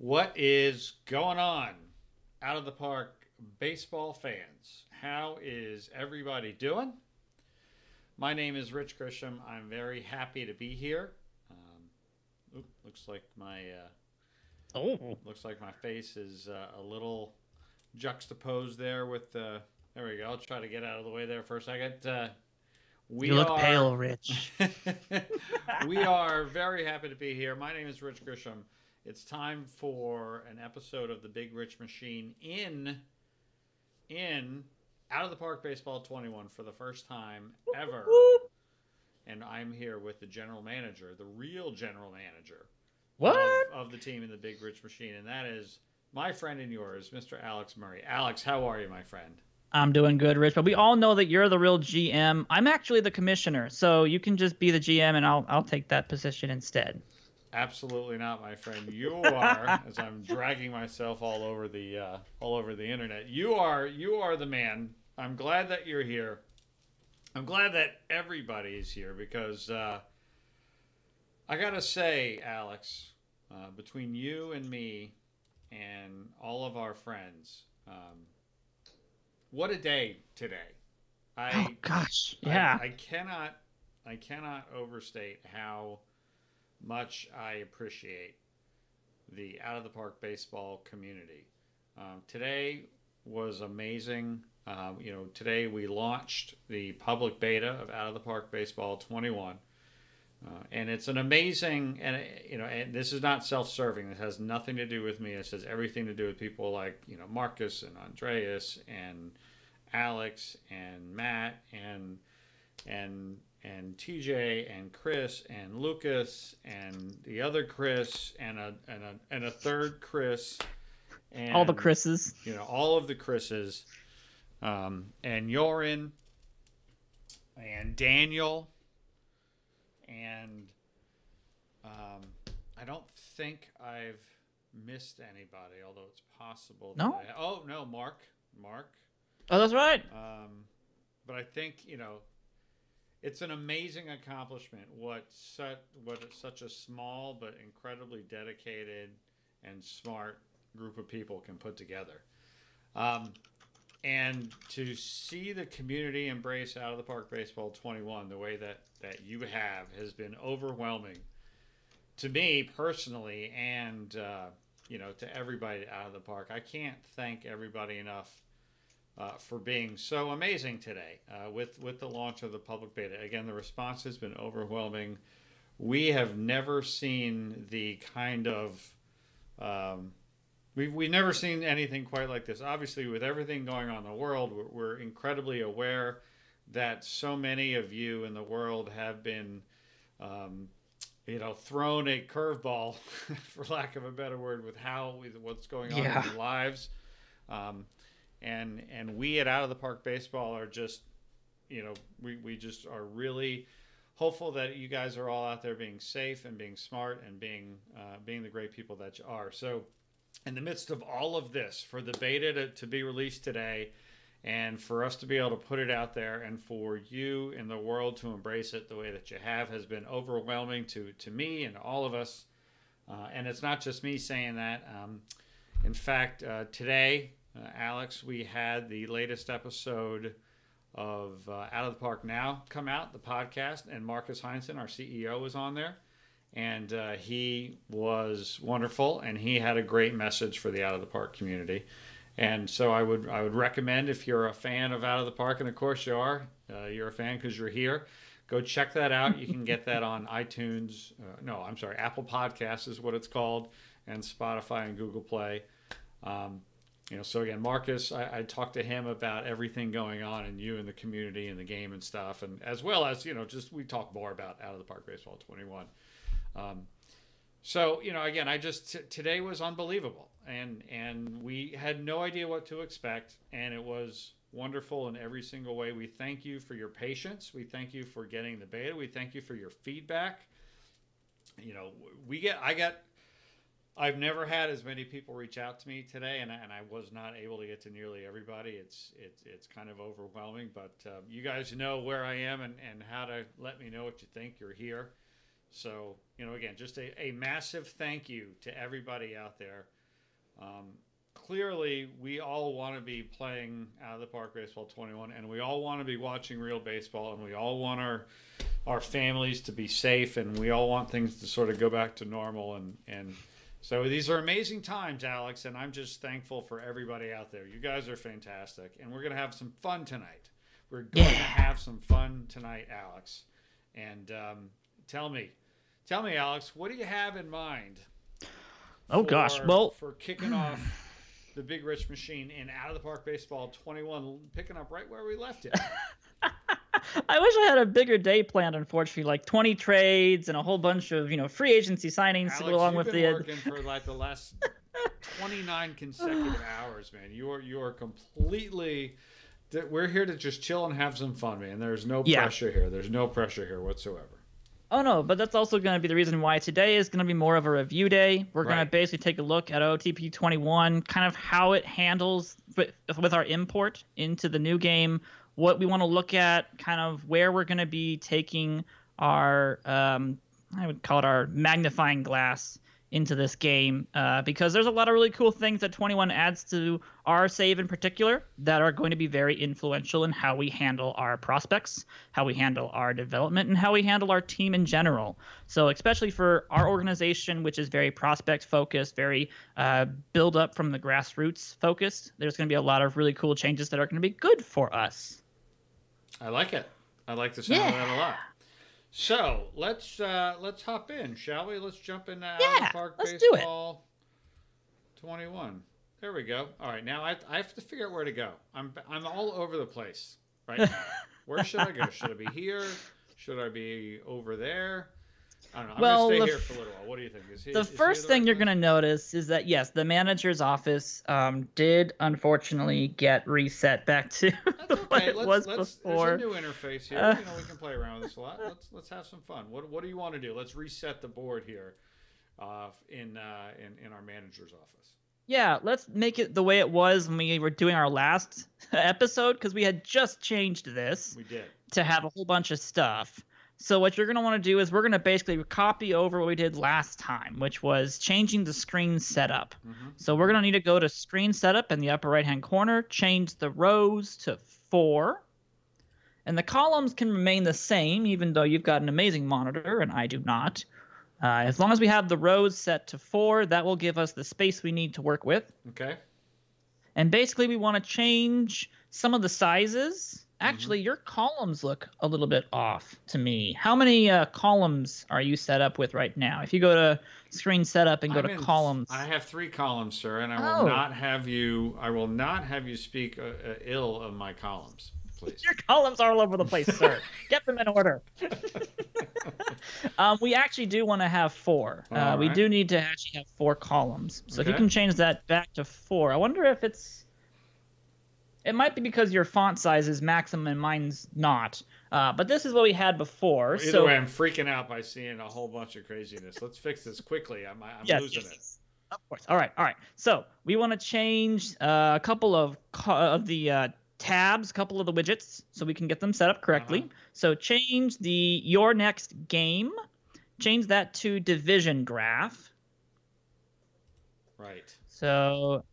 What is going on, out of the park baseball fans? How is everybody doing? My name is Rich Grisham. I'm very happy to be here. Looks like my face is a little juxtaposed there with the. There we go. I'll try to get out of the way there for a second. You We look are pale, Rich. we are very happy to be here. My name is Rich Grisham. It's time for an episode of the Big Rich Machine in Out of the Park Baseball 21 for the first time ever. And I'm here with the general manager, the real general manager What? of the team in the Big Rich Machine, and that is my friend and yours, Mr. Alex Murray. Alex, how are you, my friend? I'm doing good, Rich. But we all know that you're the real GM. I'm actually the commissioner, so you can just be the GM, and I'll take that position instead. Absolutely not, my friend. You are, as I'm dragging myself all over the internet. You are the man. I'm glad that you're here. I'm glad that everybody's here because I gotta say, Alex, between you and me and all of our friends, what a day today! Oh gosh, yeah. I cannot overstate how much I appreciate the out of the park baseball community. Today was amazing. Today we launched the public beta of Out of the Park Baseball 21. And it's an amazing, and this is not self-serving. It has nothing to do with me. It has everything to do with people like, Marcus and Andreas and Alex and Matt and TJ and Chris and Lucas and the other Chris and a third Chris and All the Chris's. All of the Chris's, and Yorin and Daniel and I don't think I've missed anybody, although it's possible. No. No, Mark. Oh, that's right. But I think it's an amazing accomplishment what such a small but incredibly dedicated and smart group of people can put together. And to see the community embrace Out of the Park Baseball 21 the way that you have has been overwhelming to me personally and, to everybody out of the park. I can't thank everybody enough for being so amazing today with the launch of the public beta. Again, the response has been overwhelming. We have never seen the kind of we've never seen anything quite like this. Obviously, with everything going on in the world, we're incredibly aware that so many of you in the world have been thrown a curveball, for lack of a better word, with what's going on in their lives. And we at Out of the Park Baseball are just, we just are really hopeful that you guys are all out there being safe and being smart and being the great people that you are. So in the midst of all of this, for the beta to be released today and for us to be able to put it out there and for you in the world to embrace it the way that you have has been overwhelming to me and all of us. And it's not just me saying that. In fact, today, Alex, we had the latest episode of Out of the Park Now come out, the podcast, and Marcus Heinzen, our CEO, was on there. And he was wonderful, and he had a great message for the Out of the Park community. And so I would recommend, if you're a fan of Out of the Park, and of course you are, you're a fan because you're here, go check that out. You can get that on iTunes. Apple Podcasts is what it's called, and Spotify and Google Play. So again, Marcus, I talked to him about everything going on and you and the community and the game and stuff, and as well as just we talk more about Out of the Park Baseball 21. Again, today was unbelievable, and we had no idea what to expect, and it was wonderful in every single way. We thank you for your patience. We thank you for getting the beta. We thank you for your feedback. I've never had as many people reach out to me today, and I was not able to get to nearly everybody. It's kind of overwhelming, but you guys know where I am and how to let me know what you think. You're here. So, again, just a massive thank you to everybody out there Clearly, we all want to be playing Out of the Park Baseball 21, and we all want to be watching real baseball, and we all want our families to be safe, and we all want things to sort of go back to normal. And so these are amazing times, Alex, and I'm just thankful for everybody out there. You guys are fantastic, and we're going to have some fun tonight. We're going to have some fun tonight, Alex. And tell me, Alex, what do you have in mind? For kicking off the Big Rich Machine in Out of the Park Baseball 21, picking up right where we left it. I wish I had a bigger day planned, unfortunately, like 20 trades and a whole bunch of, free agency signings Alex, to go along with the... Alex, you've been working for like the last 29 consecutive hours, man. You are completely... We're here to just chill and have some fun, man. There's no pressure here. There's no pressure here whatsoever. Oh, no, but that's also going to be the reason why today is going to be more of a review day. We're going to basically take a look at OOTP 21, kind of how it handles with our import into the new game, what we want to look at, kind of where we're going to be taking our, I would call it our magnifying glass into this game, because there's a lot of really cool things that 21 adds to our save in particular that are going to be very influential in how we handle our prospects, how we handle our development, and how we handle our team in general. So especially for our organization, which is very prospect focused, very build up from the grassroots focused, there's going to be a lot of really cool changes that are going to be good for us. I like it. I like the sound of that a lot. So let's hop in, shall we? Let's jump in Out of the Park Baseball 21. There we go. All right, now I have to figure out where to go. I'm all over the place right now. Where should I go? Should I be here? Should I be over there? I don't know. I'm going to stay here for a little while. What do you think? The first thing you're going to notice is that, yes, the manager's office did unfortunately get reset back to what it was before. There's a new interface here. We can play around with this a lot. Let's have some fun. What do you want to do? Let's reset the board here in our manager's office. Yeah, let's make it the way it was when we were doing our last episode, because we had just changed this. We did. To have a whole bunch of stuff. So what you're going to want to do is we're going to basically copy over what we did last time, which was changing the screen setup. Mm-hmm. So we're going to need to go to screen setup in the upper right-hand corner, change the rows to 4. And the columns can remain the same, even though you've got an amazing monitor and I do not. As long as we have the rows set to 4, that will give us the space we need to work with. Okay. And basically we want to change some of the sizes. Actually, your columns look a little bit off to me. How many columns are you set up with right now? If you go to screen setup and go to columns, I have 3 columns, sir, and I will not have you speak ill of my columns, please. Your columns are all over the place, sir. Get them in order. We actually do want to have 4. We do need to actually have 4 columns. So if you can change that back to 4, I wonder if it might be because your font size is maximum and mine's not. But this is what we had before. Either way, I'm freaking out by seeing a whole bunch of craziness. Let's fix this quickly. I'm losing it. Of course. All right. So we want to change a couple of the tabs, a couple of the widgets, so we can get them set up correctly. So change the your next game. Change that to division graph. Right. So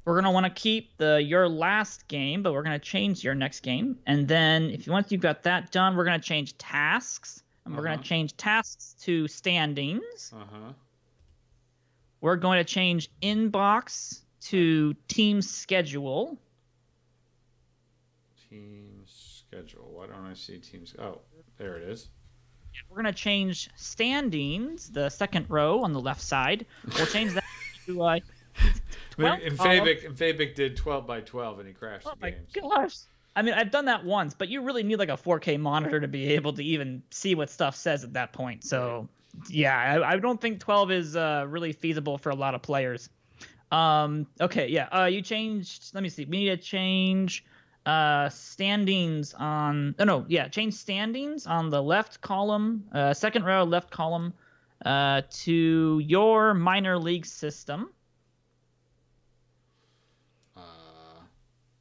we're going to want to keep your last game, but we're going to change your next game. And then once you've got that done, we're going to change tasks. And we're going to change tasks to standings. We're going to change inbox to team schedule. Team schedule. Why don't I see teams? Oh, there it is. We're going to change standings, the second row on the left side. We'll change that to... Fabic did 12 by 12 and he crashed the game. Oh my gosh. I mean, I've done that once, but you really need like a 4K monitor to be able to even see what stuff says at that point. So, yeah, I don't think 12 is really feasible for a lot of players. Okay, yeah. You changed, let me see. We need to change standings on, change standings on the left column, second row, left column, to your minor league system.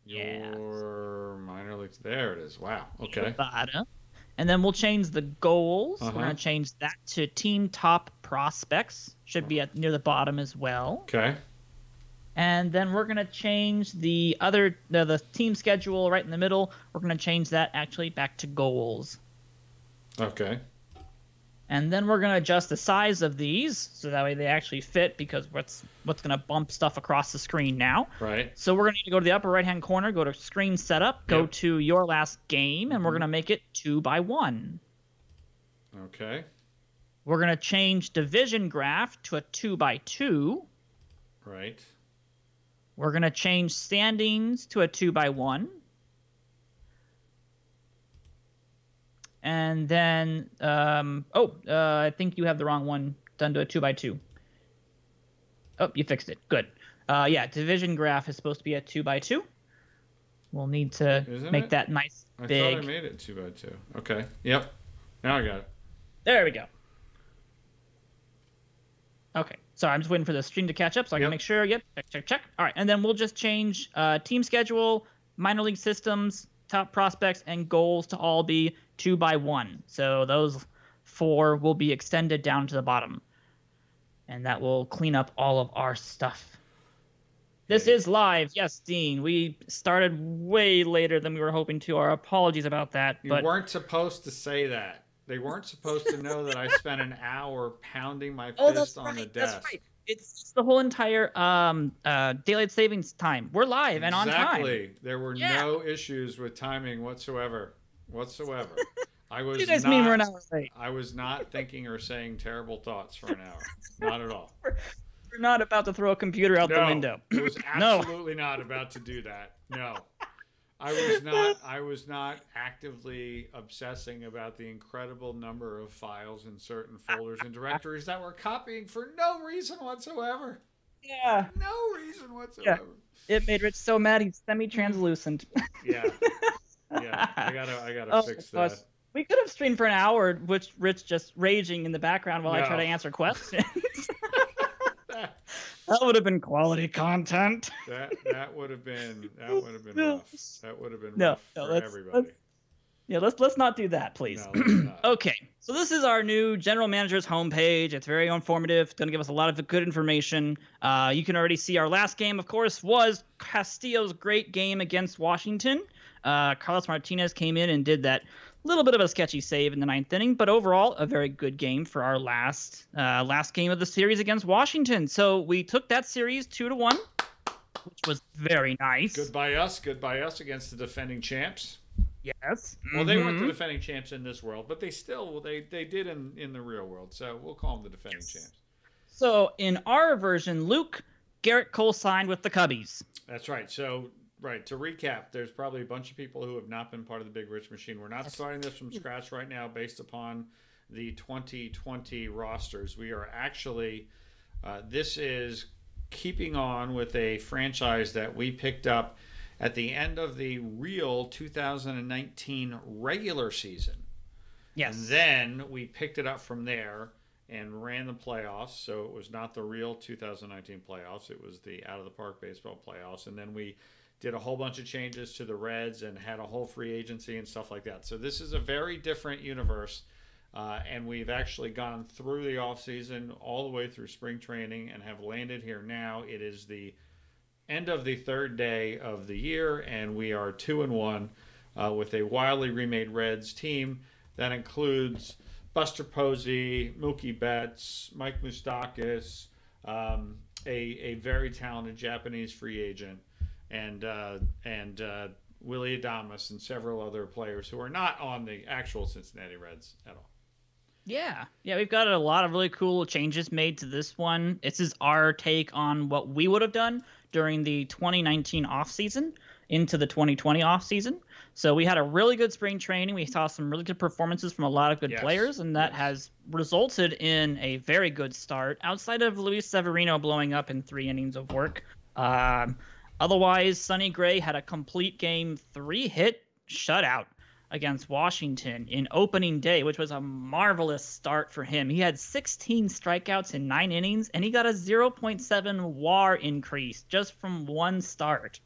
Your minor leagues. There it is. Wow. Okay. And then we'll change the goals. We're going to change that to team top prospects. Should be near the bottom as well. Okay. And then we're going to change the team schedule right in the middle. We're going to change that actually back to goals. Okay. And then we're going to adjust the size of these so that way they actually fit, because what's going to bump stuff across the screen now. Right. So we're going to need to go to the upper right-hand corner, go to screen setup, go to your last game, and we're going to make it 2x1. Okay. We're going to change division graph to a 2x2. Right. We're going to change standings to a 2x1. And then, I think you have the wrong one done to a 2x2. Oh, you fixed it. Good. Division graph is supposed to be a 2x2. We'll need to make that nice big. I thought I made it 2x2. Okay. Yep. Now I got it. There we go. Okay. Sorry, I'm just waiting for the stream to catch up so I can make sure. Yep. Check. All right. And then we'll just change team schedule, minor league systems, top prospects, and goals to all be 2x1. So those 4 will be extended down to the bottom. And that will clean up all of our stuff. This is live. Yes, Dean. We started way later than we were hoping to. Our apologies about that. You weren't supposed to say that. They weren't supposed to know that I spent an hour pounding my fist on the desk. That's right. It's the whole entire daylight savings time. We're live and on time. Exactly. There were no issues with timing whatsoever. I was you guys mean we're an hour late? I was not thinking or saying terrible thoughts for an hour. Not at all. We're not about to throw a computer out the window. I was absolutely not about to do that. No. I was not actively obsessing about the incredible number of files in certain folders and directories that were copying for no reason whatsoever. Yeah. No reason whatsoever. Yeah. It made Rich so mad he's semi-translucent. Yeah. I gotta fix that. Gosh. We could have streamed for an hour, which Rich just raging in the background while I try to answer questions. That would have been quality content. That would have been rough. That would have been rough for everybody. Let's not do that, please. No, let's not. Okay, so this is our new general manager's homepage. It's very informative. It's going to give us a lot of good information. You can already see our last game, of course, was Castillo's great game against Washington. Carlos Martinez came in and did that little bit of a sketchy save in the 9th inning, but overall a very good game for our last game of the series against Washington. So we took that series 2-1, which was very nice. Goodbye us against the defending champs. Yes. Well, they weren't the defending champs in this world, but they did in the real world. So we'll call them the defending champs. So in our version, Luke, Garrett Cole signed with the Cubbies. That's right. So. Right. To recap, there's probably a bunch of people who have not been part of the Big Rich Machine. We're not starting this from scratch right now based upon the 2020 rosters. We are actually, this is keeping on with a franchise that we picked up at the end of the real 2019 regular season. Yes. And then we picked it up from there and ran the playoffs. So it was not the real 2019 playoffs. It was the out of the park baseball playoffs. And then we did a whole bunch of changes to the Reds and had a whole free agency and stuff like that. So this is a very different universe, and we've actually gone through the offseason all the way through spring training and have landed here now. It is the end of the 3rd day of the year, and we are 2-1 with a wildly remade Reds team that includes Buster Posey, Mookie Betts, Mike Moustakas, a very talented Japanese free agent, and Willie Adames and several other players who are not on the actual Cincinnati Reds at all. Yeah, we've got a lot of really cool changes made to this one. This is our take on what we would have done during the 2019 offseason into the 2020 offseason. So we had a really good spring training. We saw some really good performances from a lot of good players, and that has resulted in a very good start outside of Luis Severino blowing up in 3 innings of work. Otherwise, Sonny Gray had a complete game 3-hit shutout against Washington in opening day, which was a marvelous start for him. He had 16 strikeouts in 9 innings, and he got a 0.7 WAR increase just from one start.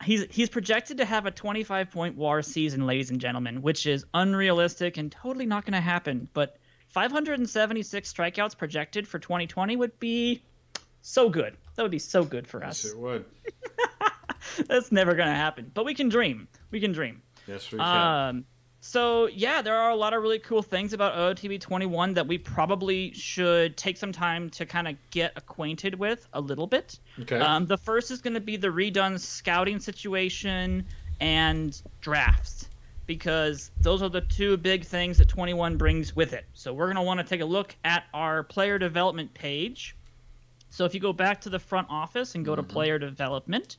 He's projected to have a 25-point WAR season, ladies and gentlemen, which is unrealistic and totally not going to happen. But 576 strikeouts projected for 2020 would be So good. That would be so good for us. Yes, it would. That's never going to happen. But we can dream. We can dream. Yes, we can. So, yeah, there are a lot of really cool things about OOTP 21 that we probably should take some time to kind of get acquainted with a little bit. Okay. The first is going to be the Redone scouting situation and drafts, because those are the two big things that 21 brings with it. So we're going to want to take a look at our player development page. So if you go back to the front office and go to player development,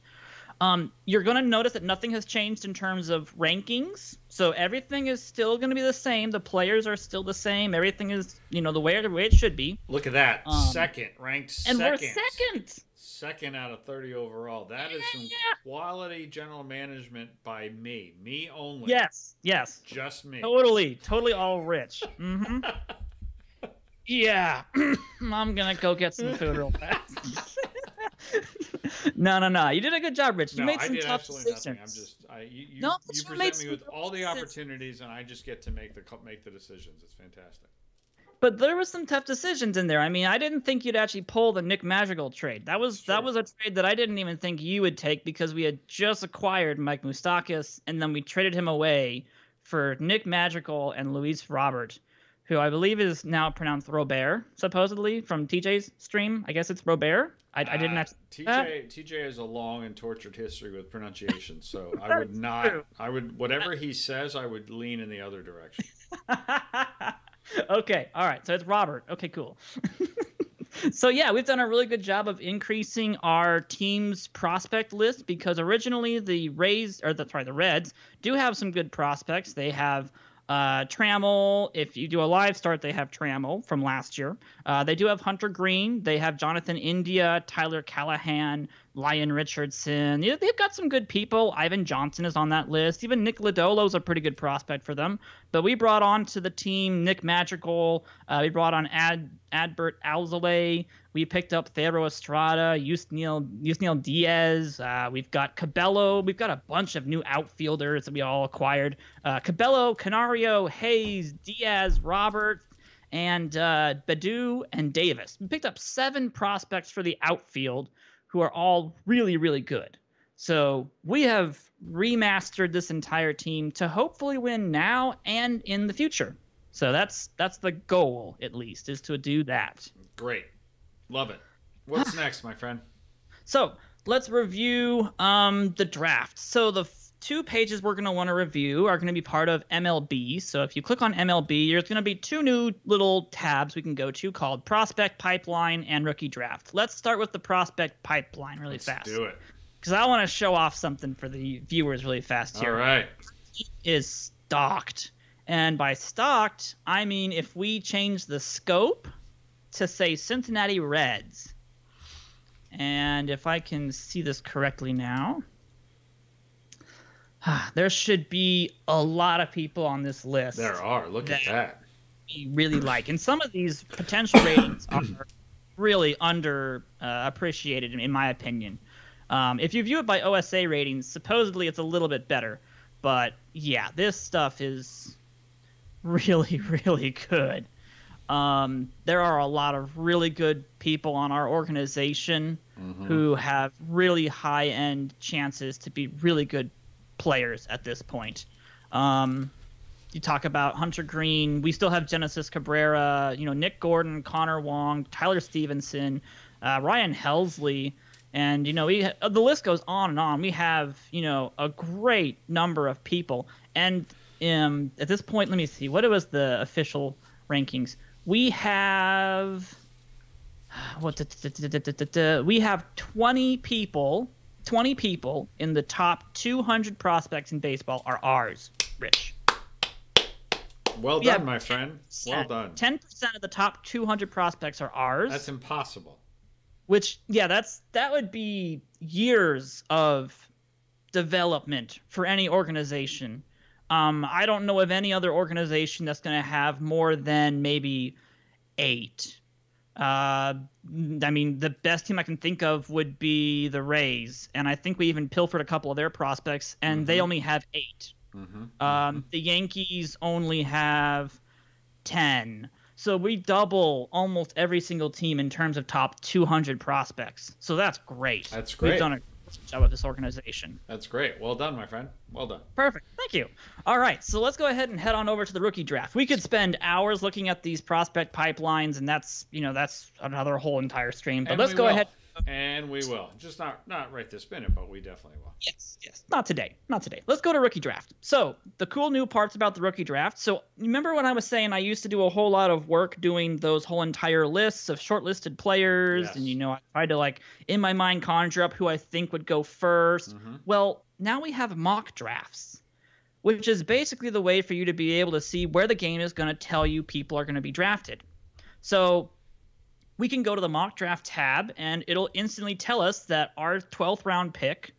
you're going to notice that nothing has changed in terms of rankings. So everything is still going to be the same. The players are still the same. Everything is, the way it should be. Look at that. Ranked second. And we're second. Second out of 30 overall. That is some quality general management by me. Me only. Yes. Just me. Totally all rich. Mm-hmm. Yeah. I'm going to go get some food real fast. No. You did a good job, Rich. You made some tough decisions. Nothing. You present me with all the opportunities, and I just get to make the decisions. It's fantastic. But there was some tough decisions in there. I mean, I didn't think you'd actually pull the Nick Madrigal trade. That was a trade that I didn't even think you would take, because we had just acquired Mike Moustakas, and then we traded him away for Nick Madrigal and Luis Robert, who I believe is now pronounced Robert, supposedly, from TJ's stream. I guess it's Robert. I didn't actually. TJ has a long and tortured history with pronunciation, so I would not. True. I would, whatever he says, I would lean in the other direction. Okay, all right. So it's Robert. Okay, cool. So yeah, we've done a really good job of increasing our team's prospect list, because originally the Reds do have some good prospects. They have Trammell. If you do a live start, they have Trammell from last year. They do have Hunter Green. They have Jonathan India, Tyler Callahan, Lyon Richardson. They've got some good people. Ivan Johnson is on that list. Even Nick Lodolo is a pretty good prospect for them. But we brought on to the team Nick Madrigal. We brought on Adbert Alzolay. We picked up Theodore Estrada, Yusniel Diaz. We've got Cabello. We've got a bunch of new outfielders that we all acquired. Cabello, Canario, Hayes, Diaz, Robert, and Badu and Davis. We picked up 7 prospects for the outfield who are all really, really good. So we have remastered this entire team to hopefully win now and in the future. So that's the goal, at least, is to do that. Great. Love it. What's next, my friend? So let's review the draft. So the 2 pages we're going to want to review are going to be part of MLB. So if you click on MLB, there's going to be 2 new little tabs we can go to called Prospect Pipeline and Rookie Draft. Let's start with the Prospect Pipeline really fast. Let's do it. Because I want to show off something for the viewers really fast here. All right. It is stocked. And by stocked, I mean if we change the scope to say Cincinnati Reds. And if I can see this correctly now, there should be a lot of people on this list. There are. Look at that. We really like. And some of these potential ratings are really under appreciated, in my opinion. If you view it by OSA ratings, supposedly it's a little bit better. But yeah, this stuff is really, really good. There are a lot of really good people on our organization who have really high-end chances to be really good players at this point. You talk about Hunter Green. We still have Genesis Cabrera, Nick Gordon, Connor Wong, Tyler Stevenson, Ryan Helsley, and the list goes on and on. We have a great number of people, and at this point, let me see, what was the official rankings? We have 20 people. 20 people in the top 200 prospects in baseball are ours, Rich. Well done, my friend. Well done. 10% of the top 200 prospects are ours. That's impossible. Which, that would be years of development for any organization. I don't know of any other organization that's going to have more than maybe 8. I mean, the best team I can think of would be the Rays, and I think we even pilfered a couple of their prospects, and they only have 8. The Yankees only have 10. So we double almost every single team in terms of top 200 prospects. So that's great. That's great. We've done a great job with this organization. That's great. Well done, my friend. Well done. Perfect. Thank you. All right. So let's go ahead and head on over to the rookie draft. We could spend hours looking at these prospect pipelines, and that's another whole entire stream. But let's go ahead. And we will. Just not right this minute, but we definitely will. Yes. Not today. Let's go to rookie draft. So the cool new parts about the rookie draft. So remember when I was saying I used to do a whole lot of work doing those whole entire lists of shortlisted players, yes. And I tried to in my mind conjure up who I think would go first. Mm-hmm. Well, now we have mock drafts, which is basically the way for you to be able to see where the game is going to tell you people are going to be drafted. So we can go to the mock draft tab, and it'll instantly tell us that our 12th round pick,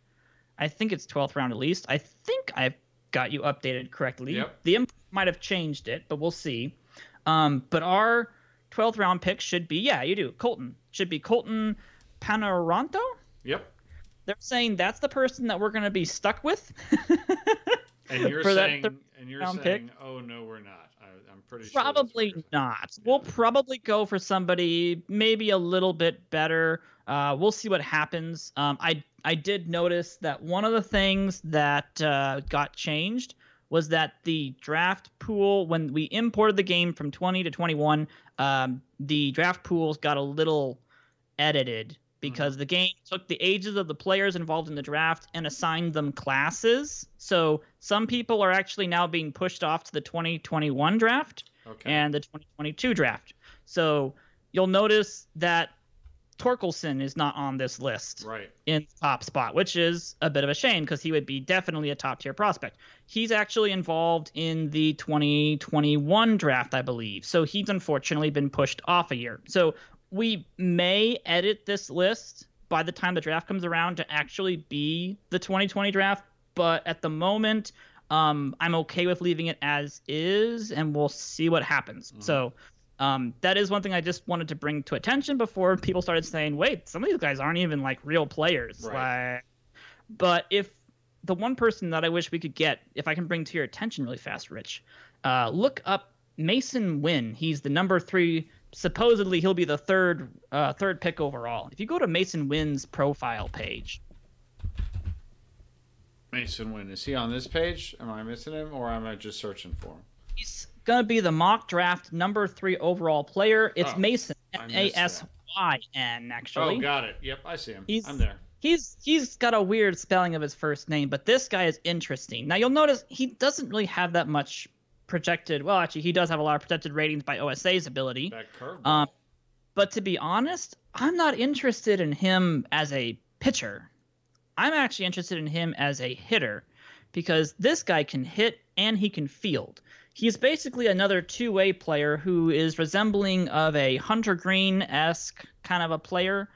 I think it's 12th round at least. I think I've got you updated correctly. Yep. The imp might have changed it, but we'll see. But our 12th round pick should be, you do, Colton. Should be Colton Panaranto? Yep. They're saying that's the person that we're going to be stuck with. And you're saying, oh, no, we're not. I'm pretty sure. Probably not. Yeah. We'll probably go for somebody maybe a little bit better. We'll see what happens. I did notice that one of the things that got changed was that the draft pool, when we imported the game from 20 to 21, the draft pools got a little edited because the game took the ages of the players involved in the draft and assigned them classes. So some people are actually now being pushed off to the 2021 draft and the 2022 draft. So you'll notice that Torkelson is not on this list in the top spot, which is a bit of a shame because he would be definitely a top-tier prospect. He's actually involved in the 2021 draft, I believe. So he's unfortunately been pushed off a year. So we may edit this list by the time the draft comes around to actually be the 2020 draft, but at the moment, I'm okay with leaving it as is, and we'll see what happens. So that is one thing I just wanted to bring to attention before people started saying, wait, some of these guys aren't even real players. But if the one person that I wish we could get, if I can bring to your attention really fast, Rich, look up Mason Wynn. He's the number 3. Supposedly he'll be the third pick overall. If you go to Mason Wynn's profile page. Mason Wynn, is he on this page? Am I missing him, or am I just searching for him? He's going to be the mock draft number 3 overall player. It's Mason, Masyn, actually. Oh, got it. Yep, I see him. I'm there. He's got a weird spelling of his first name, but this guy is interesting. Now, you'll notice he doesn't really have that much projected. Well, actually, he does have a lot of projected ratings by OSA's ability. That curveball. But to be honest, I'm not interested in him as a pitcher. I'm actually interested in him as a hitter because this guy can hit and he can field. He's basically another two-way player who is resembling of a Hunter Green-esque kind of a player.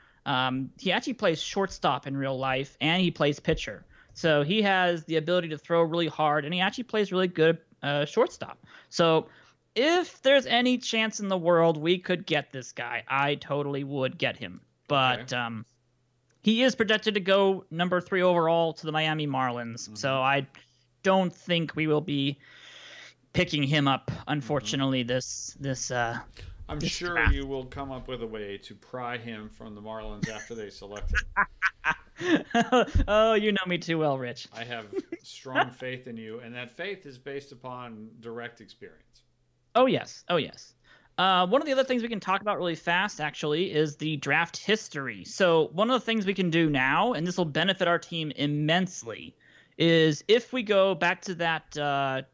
He actually plays shortstop in real life, and he plays pitcher. So he has the ability to throw really hard, and he actually plays really good shortstop. So if there's any chance in the world we could get this guy, I totally would get him. But he is projected to go number 3 overall to the Miami Marlins. So I don't think we will be picking him up, unfortunately, I'm sure draft. You will come up with a way to pry him from the Marlins after they select him. Oh, you know me too well, Rich. I have strong faith in you, and that faith is based upon direct experience. Oh, yes. One of the other things we can talk about really fast, actually, is the draft history. So one of the things we can do now, and this will benefit our team immensely, is if we go back to that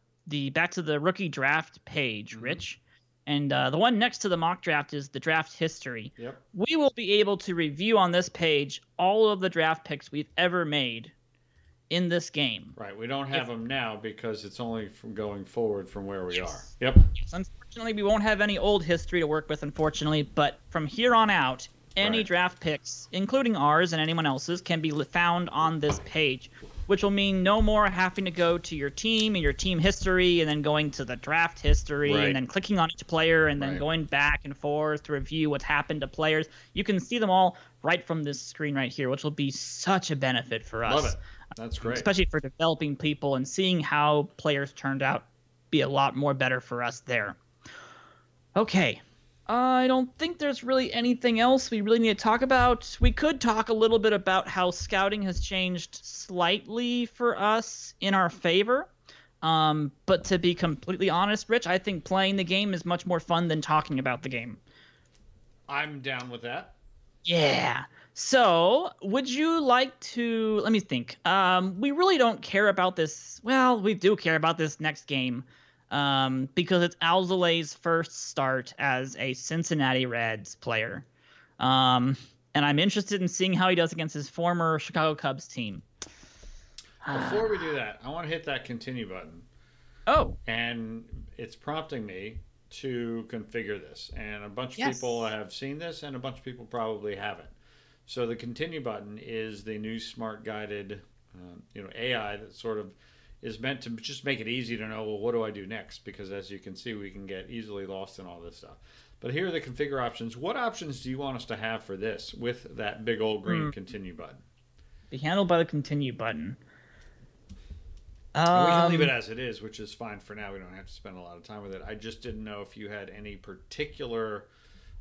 back to the rookie draft page, Rich, and the one next to the mock draft is the draft history. Yep. We will be able to review on this page all of the draft picks we've ever made in this game. Right. We don't have them now because it's only from going forward from where we are. Yep. Yes, unfortunately, we won't have any old history to work with, unfortunately, but from here on out, any draft picks, including ours and anyone else's, can be found on this page, which will mean no more having to go to your team and your team history and then going to the draft history and then clicking on each player and then going back and forth to review what's happened to players. You can see them all right from this screen right here, which will be such a benefit for us. Love it. That's great. Especially for developing people and seeing how players turned out be a lot more better for us there. Okay. I don't think there's really anything else we really need to talk about. We could talk a little bit about how scouting has changed slightly for us in our favor. But to be completely honest, Rich, I think playing the game is much more fun than talking about the game. I'm down with that. Yeah. So, would you like to? Let me think. We really don't care about this. Well, we do care about this next game, because it's Alzolay's first start as a Cincinnati Reds player, and I'm interested in seeing how he does against his former Chicago Cubs team. Before we do that, I want to hit that continue button. Oh. And it's prompting me to configure this, and a bunch of people have seen this, and a bunch of people probably haven't. So the continue button is the new smart guided, AI that sort of is meant to just make it easy to know, well, what do I do next? Because as you can see, we can get easily lost in all this stuff. But here are the configure options. What options do you want us to have for this with that big old green continue button? Be handled by the continue button. We can leave it as it is, which is fine for now. We don't have to spend a lot of time with it. I just didn't know if you had any particular...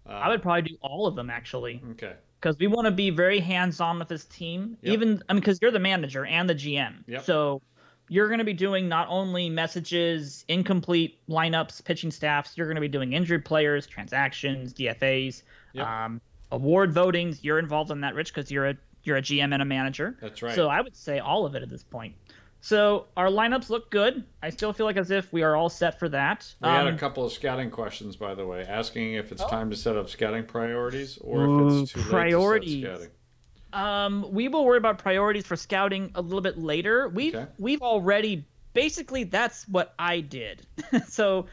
I would probably do all of them, actually. Okay. Because we want to be very hands-on with this team. Yep. Even, because you're the manager and the GM. Yep. So you're going to be doing not only messages, incomplete lineups, pitching staffs. You're going to be doing injured players, transactions, DFAs, award votings. You're involved in that, Rich, because you're a GM and a manager. That's right. So I would say all of it at this point. So our lineups look good. I still feel like as if we are all set for that. We had a couple of scouting questions, by the way, asking if it's time to set up scouting priorities or if it's too late to set scouting. We will worry about priorities for scouting a little bit later. We've already basically that's what I did. so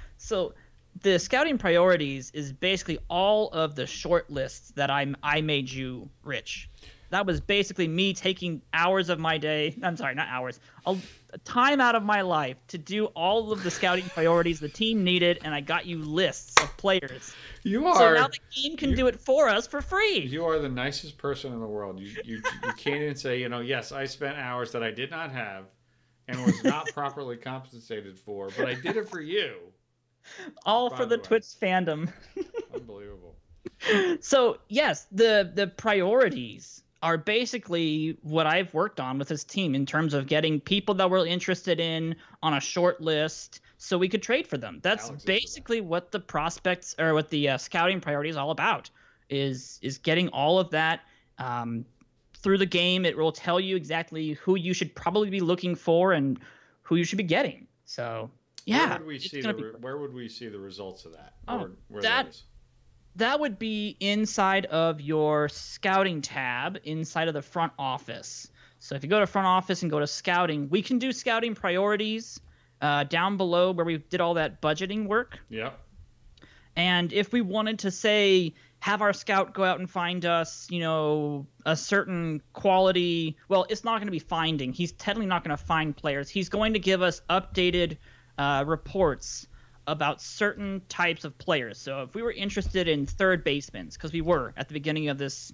the scouting priorities is basically all of the short lists that I made you, Rich. That was basically me taking hours of my day. I'm sorry, not hours. A time out of my life to do all of the scouting priorities the team needed, and I got you lists of players. So now the game can do it for us for free. You are the nicest person in the world. You can't even say, yes, I spent hours that I did not have and was not properly compensated for, but I did it for you. All for the Twitch fandom. Unbelievable. So, yes, the priorities are basically what I've worked on with this team in terms of getting people that we're interested in on a short list so we could trade for them. That's basically what the prospects or what the scouting priority is all about, is getting all of that through the game. It will tell you exactly who you should probably be looking for and who you should be getting. So, yeah. Where would we see the results of that? That would be inside of your scouting tab inside of the front office. So if you go to front office and go to scouting, we can do scouting priorities down below where we did all that budgeting work. Yep. And if we wanted to, say, have our scout go out and find us, a certain quality, well, it's not going to be finding. He's technically not going to find players. He's going to give us updated reports about certain types of players. So if we were interested in third basemen, because we were at the beginning of this,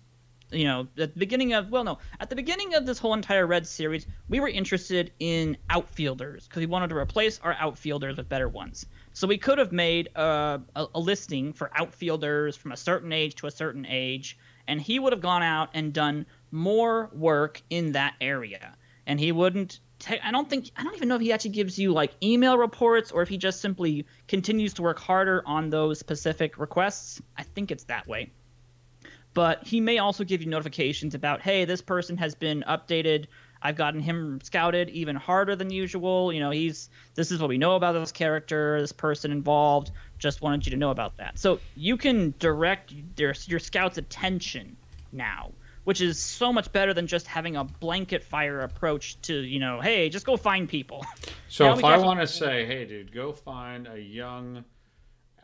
at the beginning of this whole entire Red series, we were interested in outfielders because we wanted to replace our outfielders with better ones. So we could have made a listing for outfielders from a certain age to a certain age, and he would have gone out and done more work in that area. And he wouldn't I don't even know if he actually gives you like email reports or if he just simply continues to work harder on those specific requests. I think it's that way. But he may also give you notifications about, hey, this person has been updated. I've gotten him scouted even harder than usual. This is what we know about this character, this person involved. Just wanted you to know about that. So you can direct your scout's attention now, which is so much better than just having a blanket fire approach to, hey, just go find people. So if I want to say, hey, dude, go find a young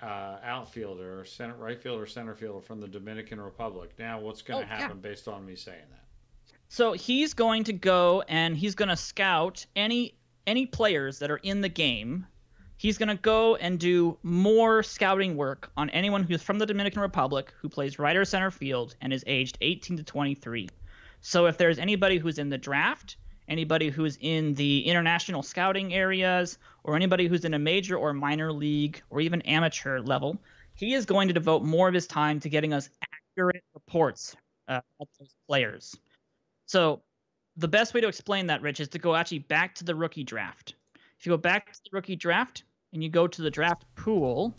outfielder, or right fielder, center fielder from the Dominican Republic, now what's going to happen based on me saying that? So he's going to go and he's going to scout any players that are in the game. He's going to go and do more scouting work on anyone who's from the Dominican Republic who plays right or center field and is aged 18 to 23. So if there's anybody who's in the draft, anybody who's in the international scouting areas, or anybody who's in a major or minor league or even amateur level, he is going to devote more of his time to getting us accurate reports of those players. So the best way to explain that, Rich, is to go actually back to the rookie draft. If you go back to the rookie draft and you go to the draft pool,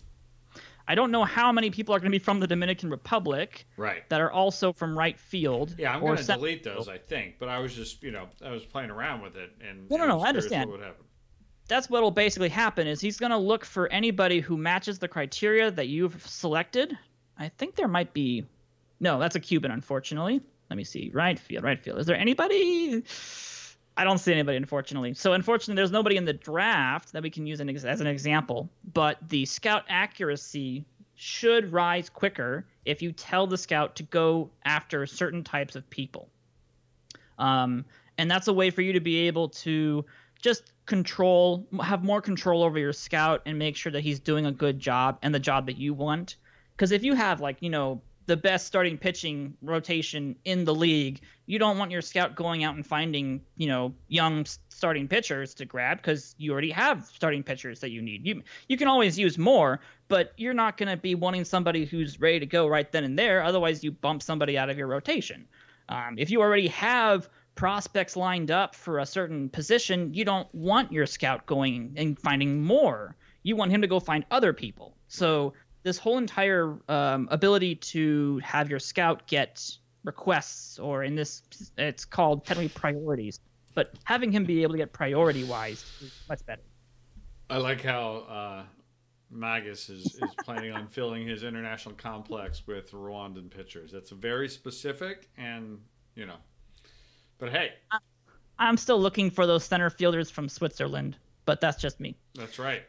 I don't know how many people are going to be from the Dominican Republic that are also from right field. Yeah, I'm going to delete those, I think. But I was just, I was playing around with it. And no, I understand. What would happen. That's what will basically happen is he's going to look for anybody who matches the criteria that you've selected. I think there might be... No, that's a Cuban, unfortunately. Let me see. Right field. Is there anybody? I don't see anybody, unfortunately. So, unfortunately, there's nobody in the draft that we can use as an example. But the scout accuracy should rise quicker if you tell the scout to go after certain types of people. And that's a way for you to be able to just have more control over your scout and make sure that he's doing a good job and the job that you want. Because if you have, the best starting pitching rotation in the league, you don't want your scout going out and finding, young starting pitchers to grab because you already have starting pitchers that you need. You can always use more, but you're not going to be wanting somebody who's ready to go right then and there. Otherwise, you bump somebody out of your rotation. If you already have prospects lined up for a certain position, you don't want your scout going and finding more. You want him to go find other people. So this whole entire ability to have your scout get requests, or in this, it's called technically priorities, but having him be able to get priority-wise is much better. I like how Magus is planning on filling his international complex with Rwandan pitchers. That's very specific, and, but hey. I'm still looking for those center fielders from Switzerland, but that's just me. That's right.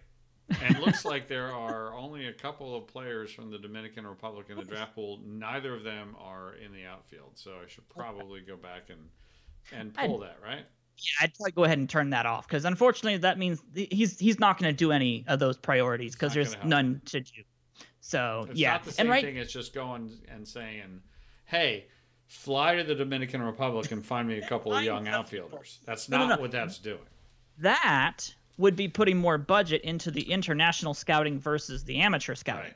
And it looks like there are only a couple of players from the Dominican Republic in the draft pool. Neither of them are in the outfield, so I should probably go back and pull that, right? Yeah, I'd probably go ahead and turn that off, because unfortunately that means he's not going to do any of those priorities because there's none to do. So it's not the same thing as just going and saying, "Hey, fly to the Dominican Republic and find me a couple of young outfielders." That's not what that's doing. That would be putting more budget into the international scouting versus the amateur scouting. Right.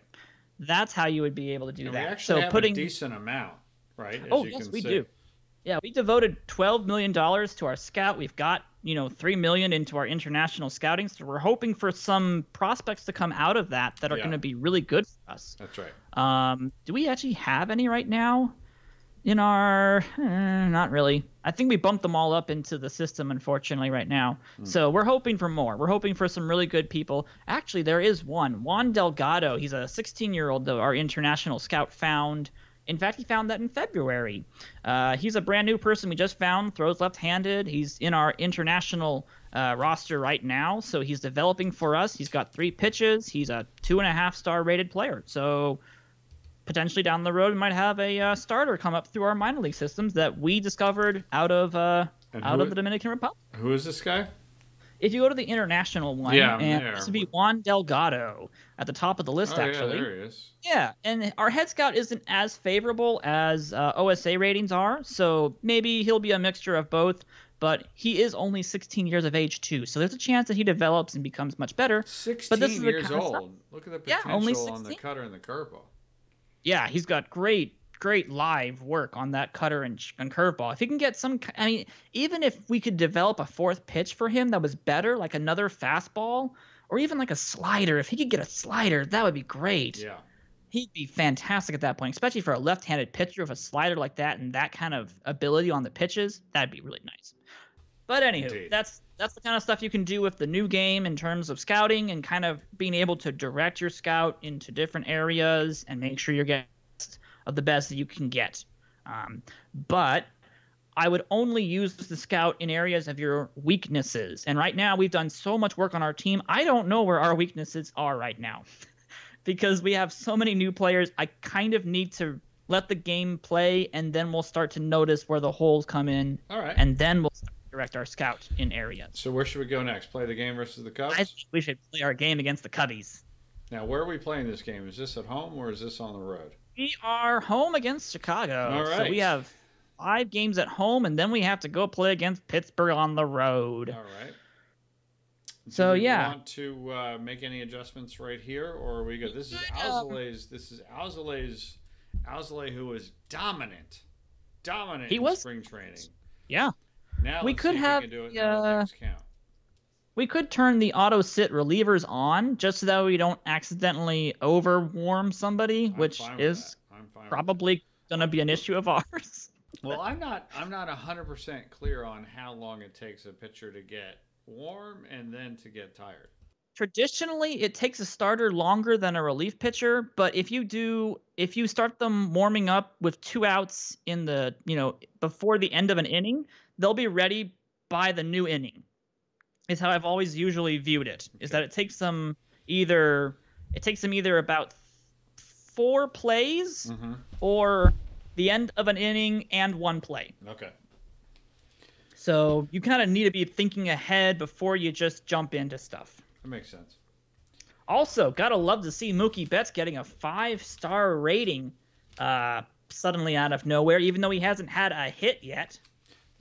That's how you would be able to do that. We actually have a decent amount, right? Yes, we do. Yeah, we devoted $12 million to our scout. We've got, $3 million into our international scouting. So we're hoping for some prospects to come out of that are going to be really good for us. That's right. Do we actually have any right now? In our not really. I think we bumped them all up into the system, unfortunately, right now. So we're hoping for more. We're hoping for some really good people. Actually, there is one. Juan Delgado. He's a 16-year-old that our international scout found. In fact, he found that in February. He's a brand new person we just found, throws left-handed. He's in our international roster right now, so he's developing for us. He's got 3 pitches. He's a 2.5-star rated player. So potentially down the road, we might have a starter come up through our minor league systems that we discovered out of the Dominican Republic. Who is this guy? If you go to the international one, this would be Juan Delgado at the top of the list, actually. Yeah, there he is. Yeah, and our head scout isn't as favorable as OSA ratings are, so maybe he'll be a mixture of both, but he is only 16 years of age, too, so there's a chance that he develops and becomes much better. 16 years old. Look at the potential on the cutter and the curveball. Yeah, he's got great live work on that cutter and curveball. If he can get even if we could develop a 4th pitch for him that was better, like another fastball or even like a slider, if he could get a slider, that would be great. Yeah. He'd be fantastic at that point, especially for a left-handed pitcher with a slider like that and that kind of ability on the pitches. That'd be really nice. But anywho, that's the kind of stuff you can do with the new game in terms of scouting and kind of being able to direct your scout into different areas and make sure you're getting of the best that you can get. But I would only use the scout in areas of your weaknesses. And right now we've done so much work on our team. I don't know where our weaknesses are right now because we have so many new players. I kind of need to let the game play, and then we'll start to notice where the holes come in. All right. And then we'll start to direct our scout in areas. So where should we go next? Play the game versus the Cubs? I think we should play our game against the Cubbies. Now, where are we playing this game? Is this at home or is this on the road? We are home against Chicago. All right. So we have 5 games at home, and then we have to go play against Pittsburgh on the road. All right. So Do we yeah, want to make any adjustments right here, or are we good? This is Alzalay's. This is Alzalay, who was dominant he in was. spring training. Yeah, Now we let's could see if we have. can do it now that things count. We could turn the auto sit relievers on just so that we don't accidentally overwarm somebody, which is probably going to be an issue of ours. Well, I'm not 100% clear on how long it takes a pitcher to get warm and then to get tired. Traditionally, it takes a starter longer than a relief pitcher, but if you start them warming up with 2 outs in the, before the end of an inning, they'll be ready by the new inning. Is how I've always usually viewed it. Is that it takes them either about 4 plays or the end of an inning and 1 play. Okay. So you kind of need to be thinking ahead before you just jump into stuff. That makes sense. Also, gotta love to see Mookie Betts getting a 5-star rating suddenly out of nowhere, even though he hasn't had a hit yet.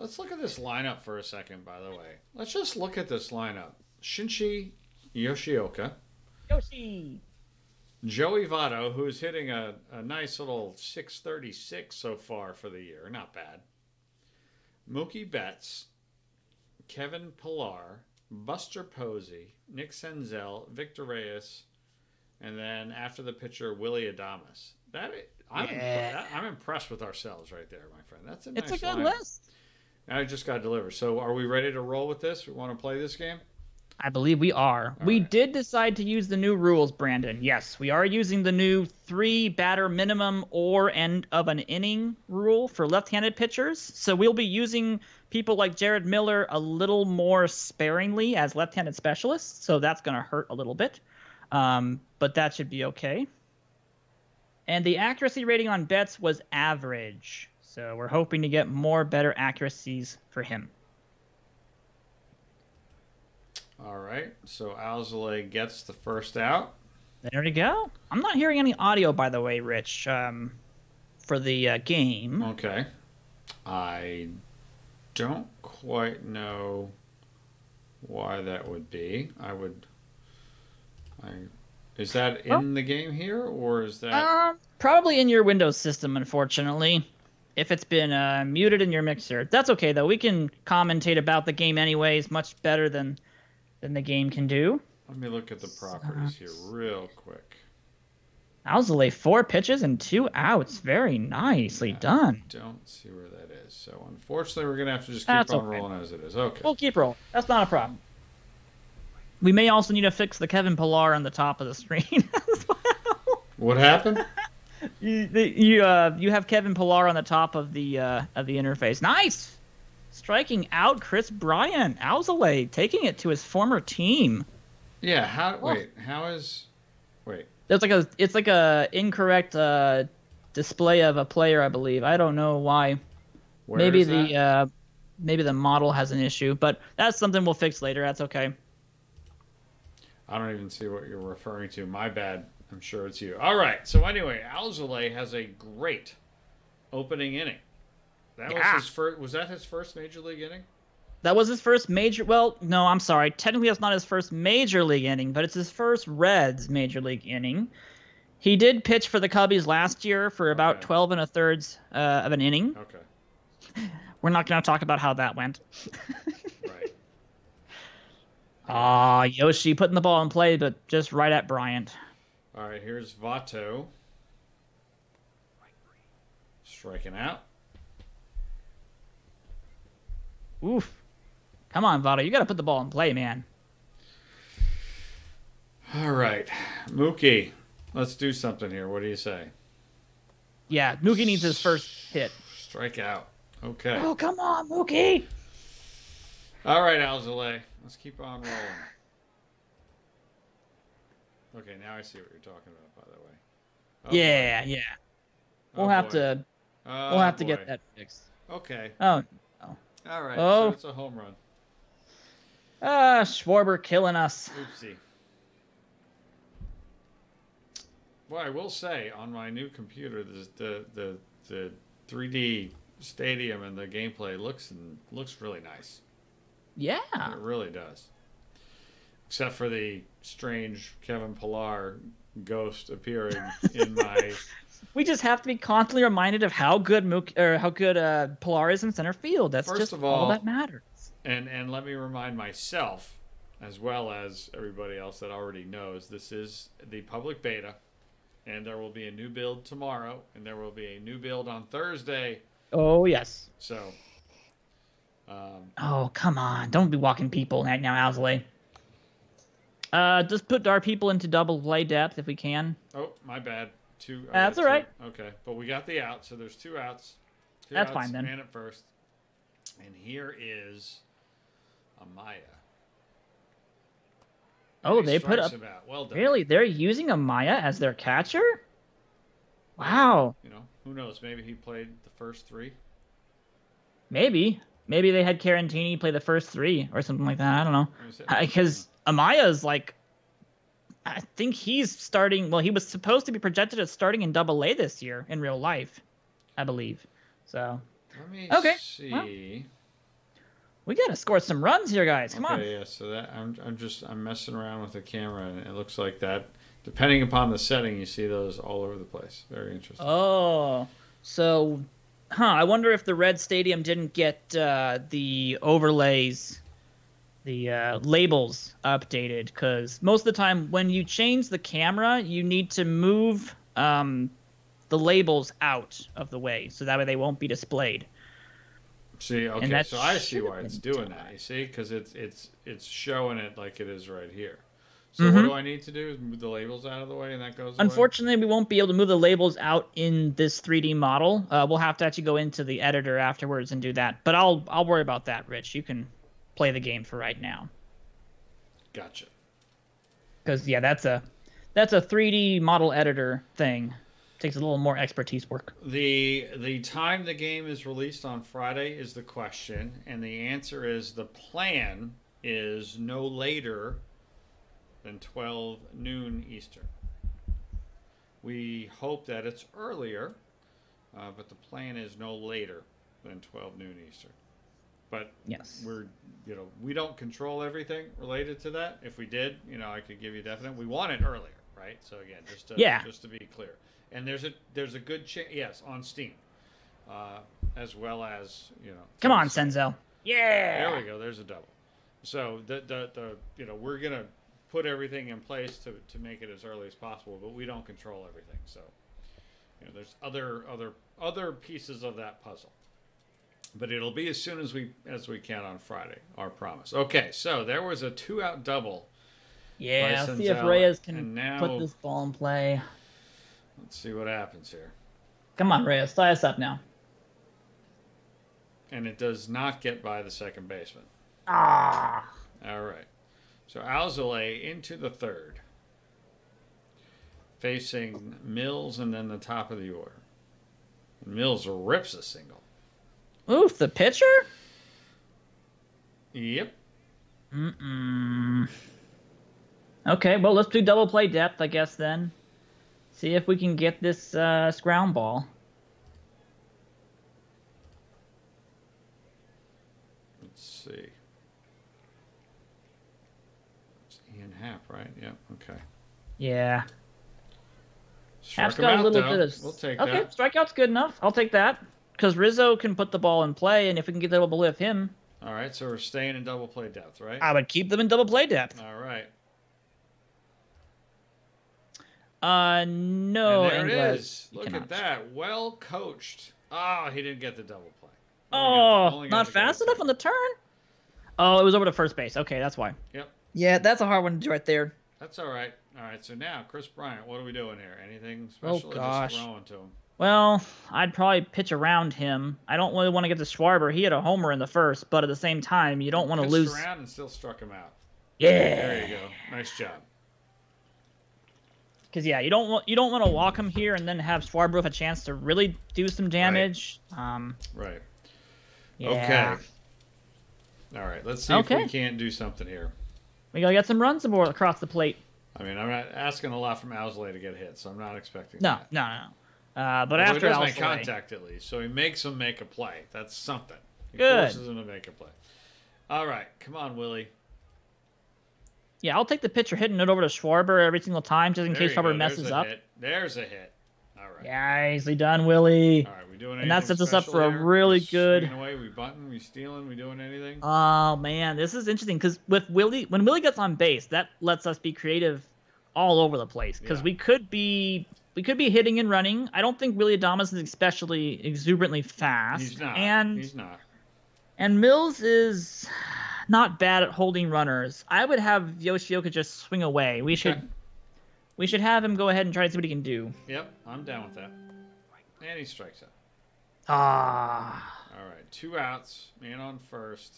Let's look at this lineup for a second, by the way. Let's just look at this lineup. Shinji Yoshioka. Joey Votto, who's hitting a nice little 636 so far for the year. Not bad. Mookie Betts. Kevin Pillar. Buster Posey. Nick Senzel. Victor Reyes. And then after the pitcher, Willie Adames. I'm impressed with ourselves right there, my friend. That's a nice It's a good lineup. list. Now I just got delivered. So are we ready to roll with this? We want to play this game? I believe we are. We did decide to use the new rules, Brandon. Yes, we are using the new 3 batter minimum or end of an inning rule for left-handed pitchers. So we'll be using people like Jared Miller a little more sparingly as left-handed specialists. So that's going to hurt a little bit. But that should be okay. And the accuracy rating on Betts was average. So we're hoping to get better accuracies for him. All right. So Alzalay gets the first out. There we go. I'm not hearing any audio, by the way, Rich, for the game. Okay. I don't quite know why that would be. Is that in the game here, or is that... Probably in your Windows system, unfortunately. If it's been muted in your mixer. That's okay, though. We can commentate about the game anyways, much better than the game can do. Let me look at the properties here real quick. Alzalay, 4 pitches and 2 outs. Very nicely done. I don't see where that is. So, unfortunately, we're going to have to just keep on rolling as it is. Okay. We'll keep rolling. That's not a problem. We may also need to fix the Kevin Pillar on the top of the screen as well. What happened? You have Kevin Pillar on the top of the interface. Nice, striking out Chris Bryant. Alzalay taking it to his former team. Yeah. How is? It's like a incorrect display of a player, I believe. I don't know why. Maybe the model has an issue, but that's something we'll fix later. That's okay. I don't even see what you're referring to. My bad. I'm sure it's you. All right. So anyway, Alzalay has a great opening inning. That was his first. Was that his first major league inning? That was his first major. Well, no, I'm sorry. Technically, that's not his first major league inning, but it's his first Reds major league inning. He did pitch for the Cubbies last year for about 12 1/3 of an inning. Okay. We're not going to talk about how that went. Right. Yoshi putting the ball in play, but just right at Bryant. All right, here's Votto. Striking out. Oof. Come on, Votto. You got to put the ball in play, man. All right. Mookie, let's do something here. What do you say? Yeah, Mookie needs his first hit. Strike out. Okay. Oh, come on, Mookie. All right, Alzalay. Let's keep on rolling. Okay, now I see what you're talking about, by the way. Oh, yeah. We'll have to get that fixed. Okay. Oh. All right. So it's a home run. Schwarber killing us. Oopsie. Well, I will say on my new computer, the 3D stadium and the gameplay looks really nice. Yeah. It really does. except for the strange Kevin Pillar ghost appearing in my. We just have to be constantly reminded of how good Pilar is in center field. That's First just of all that matters. And let me remind myself, as well as everybody else that already knows, this is the public beta, and there will be a new build tomorrow, and there will be a new build on Thursday. Oh yes. So. Oh come on! Don't be walking people right now, Owsley. Just put our people into double play depth if we can. Oh, my bad. That's all right. Okay, but we got the out, so there's 2 outs. That's fine then. Man at first, and here is Amaya. Oh, they put up. Well done. Really, they're using Amaya as their catcher? Wow. You know, who knows? Maybe he played the first 3. Maybe they had Carantini play the first 3 or something like that. I don't know. Because Amaya's like, I think he's starting. Well, he was supposed to be projected as starting in Double A this year in real life, I believe. So. Let me see. Well, we gotta score some runs here, guys. Come on. Yeah. So that I'm messing around with the camera, and it looks like that. Depending upon the setting, you see those all over the place. Very interesting. Oh, so, I wonder if the Red Stadium didn't get the overlays. The labels updated, because most of the time when you change the camera, you need to move the labels out of the way, so that way they won't be displayed. See, okay, so I see why it's doing that. You see, because it's showing it like it is right here. So what do I need to do? Is move the labels out of the way, and that goes away? Unfortunately, we won't be able to move the labels out in this 3D model. We'll have to actually go into the editor afterwards and do that. But I'll worry about that, Rich. You can play the game for right now. Gotcha. Because yeah, that's a 3D model editor thing. Takes a little more expertise work. The time the game is released on Friday is the question, and the answer is the plan is no later than 12 noon Eastern. We hope that it's earlier, but the plan is no later than 12 noon Eastern. But yes, we don't control everything related to that. If we did, I could give you definite. We want it earlier, right? So again, just to be clear, and there's a good chance, yes, on Steam, as well as Come on, Senzo. Yeah. There we go. There's a double. So we're gonna put everything in place to make it as early as possible, but we don't control everything. So there's other pieces of that puzzle. But it'll be as soon as we can on Friday, our promise. Okay, so there was a 2-out double. Yeah, see if Reyes can put this ball in play. Let's see what happens here. Come on, Reyes, tie us up now. And it does not get by the second baseman. Ah. All right. So Alzolay into the third, facing Mills and then the top of the order. Mills rips a single. Oof, the pitcher? Yep. Okay, well, let's do double play depth, I guess, then. See if we can get this ground ball. Let's see. It's Ian Happ, right? Yep, okay. Yeah. Happ's got a little bit of... We'll take that. Okay, strikeout's good enough. I'll take that. Because Rizzo can put the ball in play, and if we can get the double with him... All right, so we're staying in double play depth, right? I would keep them in double play depth. All right. No, and there it is. Look at that. Well coached. Oh, he didn't get the double play. Only not fast enough on the turn? Oh, it was over to first base. Okay, that's why. Yep. Yeah, that's a hard one to do right there. That's all right. All right, so now, Chris Bryant, what are we doing here? Anything special? Oh, gosh. Just throwing to him? Well, I'd probably pitch around him. I don't really want to get to Schwarber. He had a homer in the first, but at the same time, you don't want to lose. Pitched around and still struck him out. Yeah. There you go. Nice job. Because you don't want to walk him here and then have Schwarber with a chance to really do some damage. Right. Yeah. Okay. All right. Let's see if we can't do something here. We gotta get some runs aboard across the plate. I mean, I'm not asking a lot from Alzolay to get hit, so I'm not expecting No. But after he does Alzolay, make contact at least, so he makes him make a play. That's something. He Good. forces him to make a play. All right, come on, Willie. Yeah, I'll take the pitcher hitting it over to Schwarber every single time, just in There case you Schwarber go. messes up. There's a hit. All right. Yeah, nicely done, Willie. All right, we doing And anything that sets us up special for a here? really We good. swinging away, we bunting, we stealing, we doing anything? Oh man, this is interesting because with Willie, when Willie gets on base, that lets us be creative all over the place because Yeah. we could be hitting and running. I don't think Willie Adames is especially exuberantly fast. He's not. And He's not. and Mills is not bad at holding runners. I would have Yoshioka just swing away. We should have him go ahead and try to see what he can do. Yep, I'm down with that. And he strikes out. Ah. All right, 2 outs, man on first.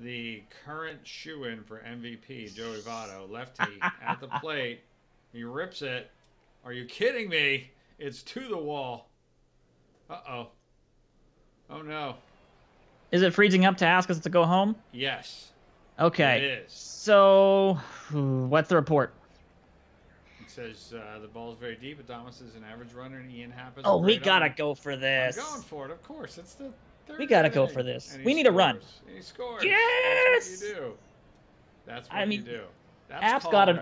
The current shoe-in for MVP, Joey Votto, lefty at the plate. He rips it. Are you kidding me? It's to the wall. Uh-oh. Oh, no. Is it freezing up to ask us to go home? Yes. Okay. It is. So, what's the report? It says the ball is very deep. Adames is an average runner, and Ian Happ is Oh, a we great gotta arm. go for this. I'm going for it, of course. It's the third We gotta go inning. for this. And he We need a run. scores. And he scores. Yes! That's what you do. That's what you do. That's App's called got an.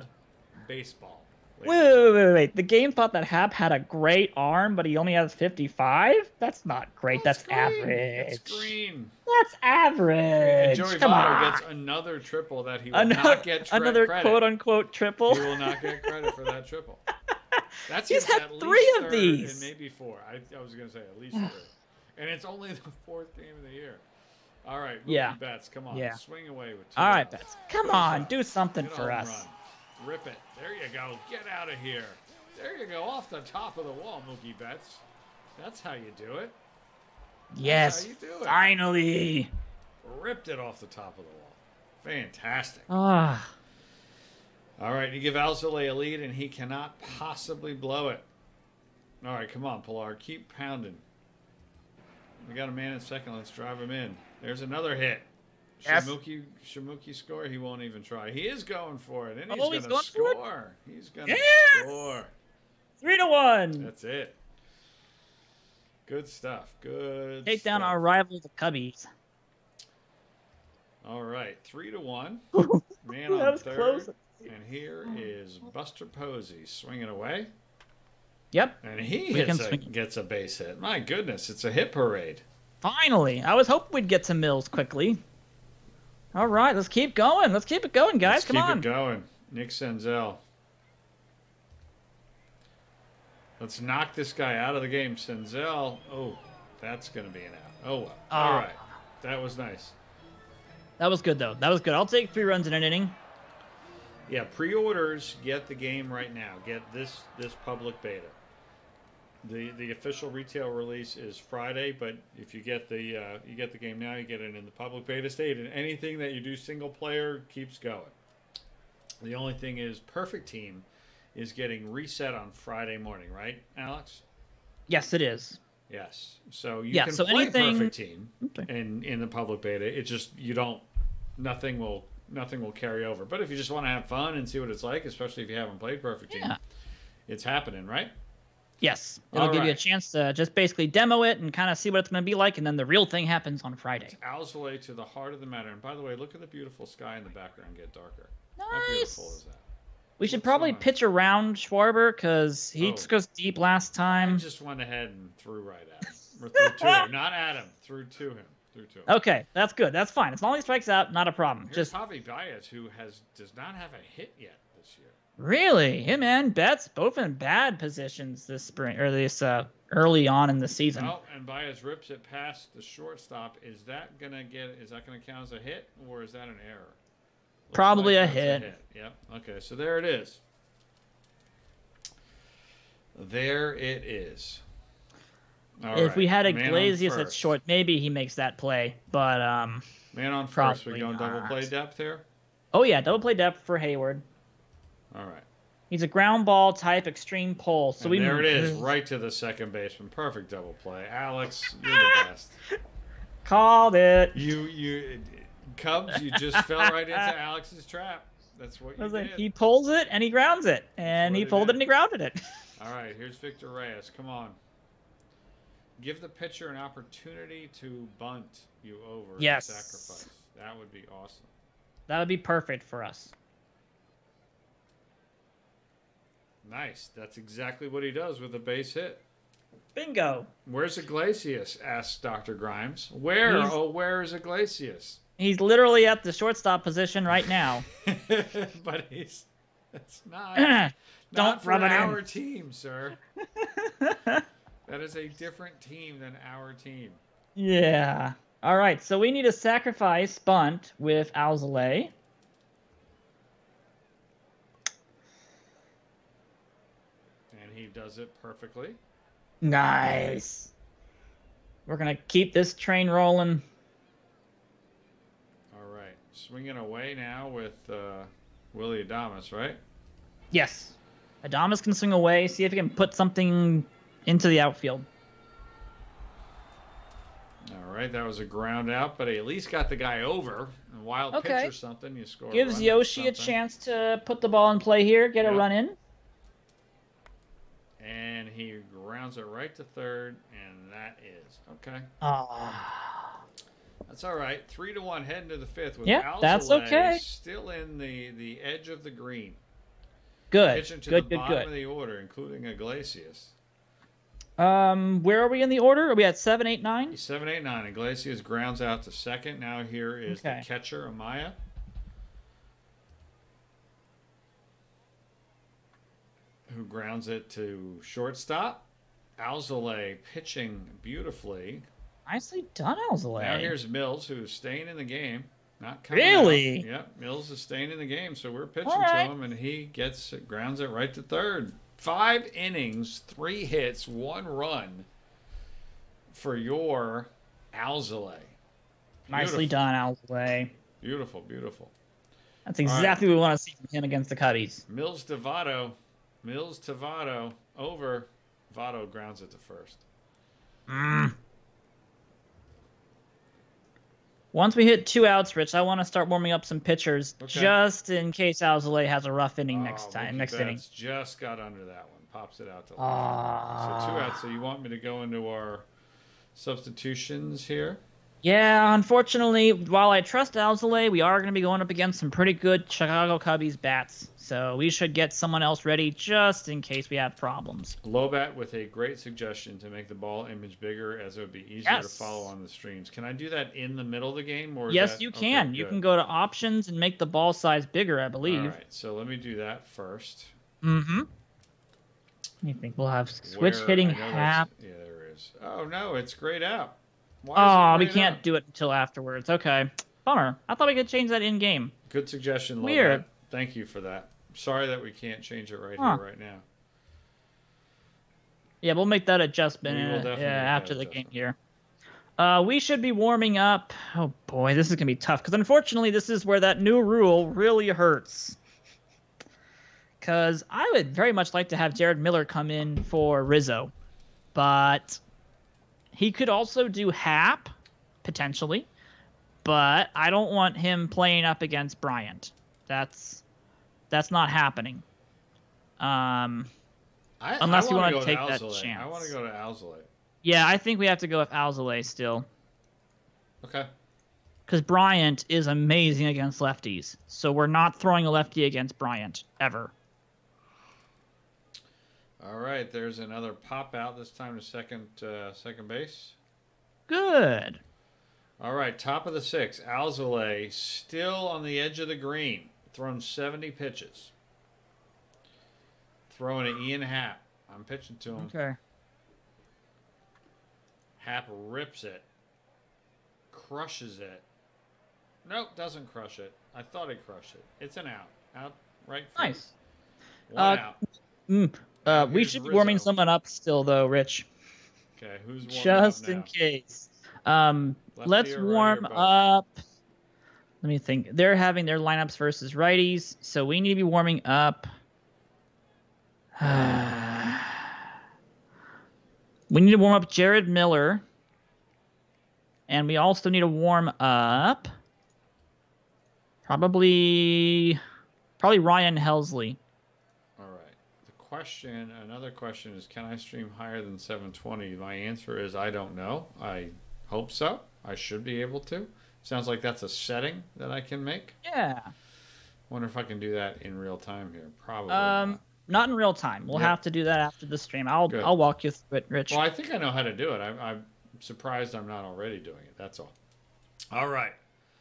baseball. Wait. The game thought that Hap had a great arm, but he only has 55? That's not great. That's average. That's green. That's average. And Joey Come Votto on. gets another triple that he will not get another credit. quote-unquote triple. He will not get credit for that triple. That's He's had at least 3 of third these. and maybe 4. I was going to say at least 3. And it's only the 4th game of the year. All right, Yeah. Betts, come on. Yeah. Swing away with 2 All right, outs. Betts. Come Push on, up. do something Get a for home us. run. Rip it. There you go. Get out of here. There you go. Off the top of the wall, Mookie Betts. That's how you do it. Yes, how you do it. finally. Ripped it off the top of the wall. Fantastic. Ah. All right, you give Alzolay a lead, and he cannot possibly blow it. All right, come on, Pilar. Keep pounding. We got a man in second. Let's drive him in. There's another hit. Yes. Shamuki score? He won't even try. He is going for it, and he's Oh, going he's to going for it? score. He's going to Yes! score. 3-1. That's it. Good stuff. Good Take down stuff. our rival, the Cubbies. All right, 3-1. Man That on was third. close. And here is Buster Posey swinging away. Yep. And he We can gets a base hit. My goodness, it's a hit parade. Finally. I was hoping we'd get to Mills quickly. All right, let's keep going. Let's keep it going, guys. Let's Come keep on. it going. Nick Senzel. Let's knock this guy out of the game. Senzel. Oh, that's going to be an out. Oh, well. All right. That was nice. That was good, though. That was good. I'll take 3 runs in an inning. Yeah, pre-orders get the game right now. Get this public beta. The official retail release is Friday, but if you get the game now, you get it in the public beta state, and anything that you do single player keeps going. The only thing is Perfect Team is getting reset on Friday morning, right, Alex? Yes, it is. Yes. So you Yeah, can so play anything- Perfect Team in the public beta. It just nothing will carry over. But if you just want to have fun and see what it's like, especially if you haven't played Perfect Team, it's happening, right? Yes. It'll give you a chance to just basically demo it and kind of see what it's going to be like, and then the real thing happens on Friday. It's Alzolay to the heart of the matter. And by the way, look at the beautiful sky in the background get darker. Nice. How beautiful is that? We should Looks probably so nice. pitch around Schwarber because he took us deep last I time. just went ahead and threw right at him. Or threw to him. Not at him. Threw to him. Okay, that's good. That's fine. As long as he strikes out, not a problem. Here's Just Javi Baez, who does not have a hit yet this year. really, him and Betts both in bad positions this spring or this early on in the season. Oh, and Baez rips it past the shortstop. Is that gonna count as a hit, or is that an error? Looks Probably like a that's hit. Yep. Okay, so there it is. There it is. All If right, we had man on Iglesias at first. short, maybe he makes that play. But Man on first. We probably going double not. play depth here? oh yeah, double play depth for Hayward. All right. He's a ground ball type extreme pull. So And there it is, right to the second baseman. Perfect double play. Alex, you're the best. Called it. You Cubs, you just fell right into Alex's trap. That's what you did. He pulls it and he grounds it, and what he he pulled did. it and he grounded it. All right, here's Victor Reyes. Come on. Give the pitcher an opportunity to bunt you over and Yes. sacrifice. That would be awesome. That would be perfect for us. Nice. That's exactly what he does with a base hit. Bingo. Where's Iglesias? Asks Dr. Grimes. Where is Iglesias? He's literally at the shortstop position right now. But that's not for our team, sir. That is a different team than our team. Yeah. All right, so we need a sacrifice bunt with Alzolay. And he does it perfectly. Nice. We're going to keep this train rolling. All right. Swinging away now with Willie Adames, right? Yes. Adames can swing away, see if he can put something into the outfield. All right, that was a ground out, but he at least got the guy over. A wild pitch or something, you score. Gives Yoshi a chance to put the ball in play here, get a run in. And he grounds it right to third, and that is okay. That's all right. 3-1 heading to the fifth with that's okay. Still in the edge of the green. Good. Pitching to the bottom of the order, including Iglesias. Where are we in the order? Are we at 7, 8, 9? 7, 8, 9. Iglesias grounds out to second. Now here is the catcher, Amaya. Who grounds it to shortstop. Alzolay pitching beautifully. Nicely done, Alzolay. Now here's Mills, who's staying in the game. Not coming out. Yep, Mills is staying in the game, so we're pitching to him, and he grounds it right to third. 5 innings, 3 hits, 1 run for your Alzolay. Nicely done, Alzolay. Beautiful, beautiful. That's exactly what we want to see from him against the Cubbies. Mills to Votto. Over. Votto grounds it to first. Once we hit 2 outs, Rich, I want to start warming up some pitchers just in case Alzolay has a rough inning next inning. Just got under that one. Pops it out to left. So 2 outs. So you want me to go into our substitutions here? Yeah, unfortunately, while I trust Alzolay, we are going to be going up against some pretty good Chicago Cubbies bats. So we should get someone else ready just in case we have problems. Lobat with a great suggestion to make the ball image bigger, as it would be easier to follow on the streams. Can I do that in the middle of the game? Or yes, you can. Okay, you can go to options and make the ball size bigger, I believe. All right, so let me do that first. I think we'll have switch hitting half. Yeah, there is. Oh, no, it's grayed out. We can't do it until afterwards. Okay. Bummer. I thought we could change that in-game. Good suggestion, Lobat. Weird. Thank you for that. Sorry that we can't change it here right now. Yeah, we'll make that adjustment after the game here. We should be warming up. Oh, boy, this is going to be tough. Because, unfortunately, this is where that new rule really hurts. Because I would very much like to have Jared Miller come in for Rizzo. But he could also do Hap, potentially. But I don't want him playing up against Bryant. That's not happening. Unless you want to take that chance. I want to go to Alzolay. Yeah, I think we have to go with Alzolay still. Okay. Because Bryant is amazing against lefties. So we're not throwing a lefty against Bryant, ever. All right, there's another pop out, this time to second base. Good. All right, top of the 6th. Alzolay still on the edge of the green. Thrown 70 pitches. Throwing to Ian Happ. I'm pitching to him. Okay. Happ rips it. Crushes it. Nope, doesn't crush it. I thought he crushed it. It's an out. Out right field. Nice. 1 out. We should be warming someone up still, though, Rich. Okay, who's warming just up now? In case. Let's warm up. Let me think. They're having their lineups versus righties, so we need to be warming up. We need to warm up Jared Miller. And we also need to warm up probably Ryan Helsley. All right. Another question is, can I stream higher than 720? My answer is I don't know. I hope so. I should be able to. Sounds like that's a setting that I can make. Yeah. Wonder if I can do that in real time here. Probably not. Not in real time. We'll have to do that after the stream. I'll walk you through it, Rich. Well, I think I know how to do it. I'm surprised I'm not already doing it. That's all. All right.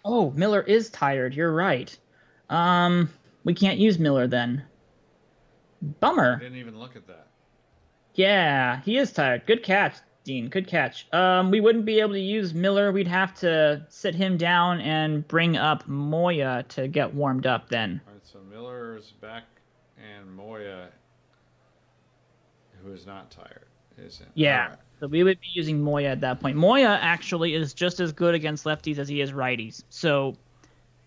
Oh, Miller is tired. You're right. We can't use Miller then. Bummer. I didn't even look at that. Yeah, he is tired. Good catch, Dean. Good catch. We wouldn't be able to use Miller. We'd have to sit him down and bring up Moya to get warmed up then. All right, so Miller's back and Moya, who is not tired, isn't. Yeah. Right. So we would be using Moya at that point. Moya actually is just as good against lefties as he is righties. So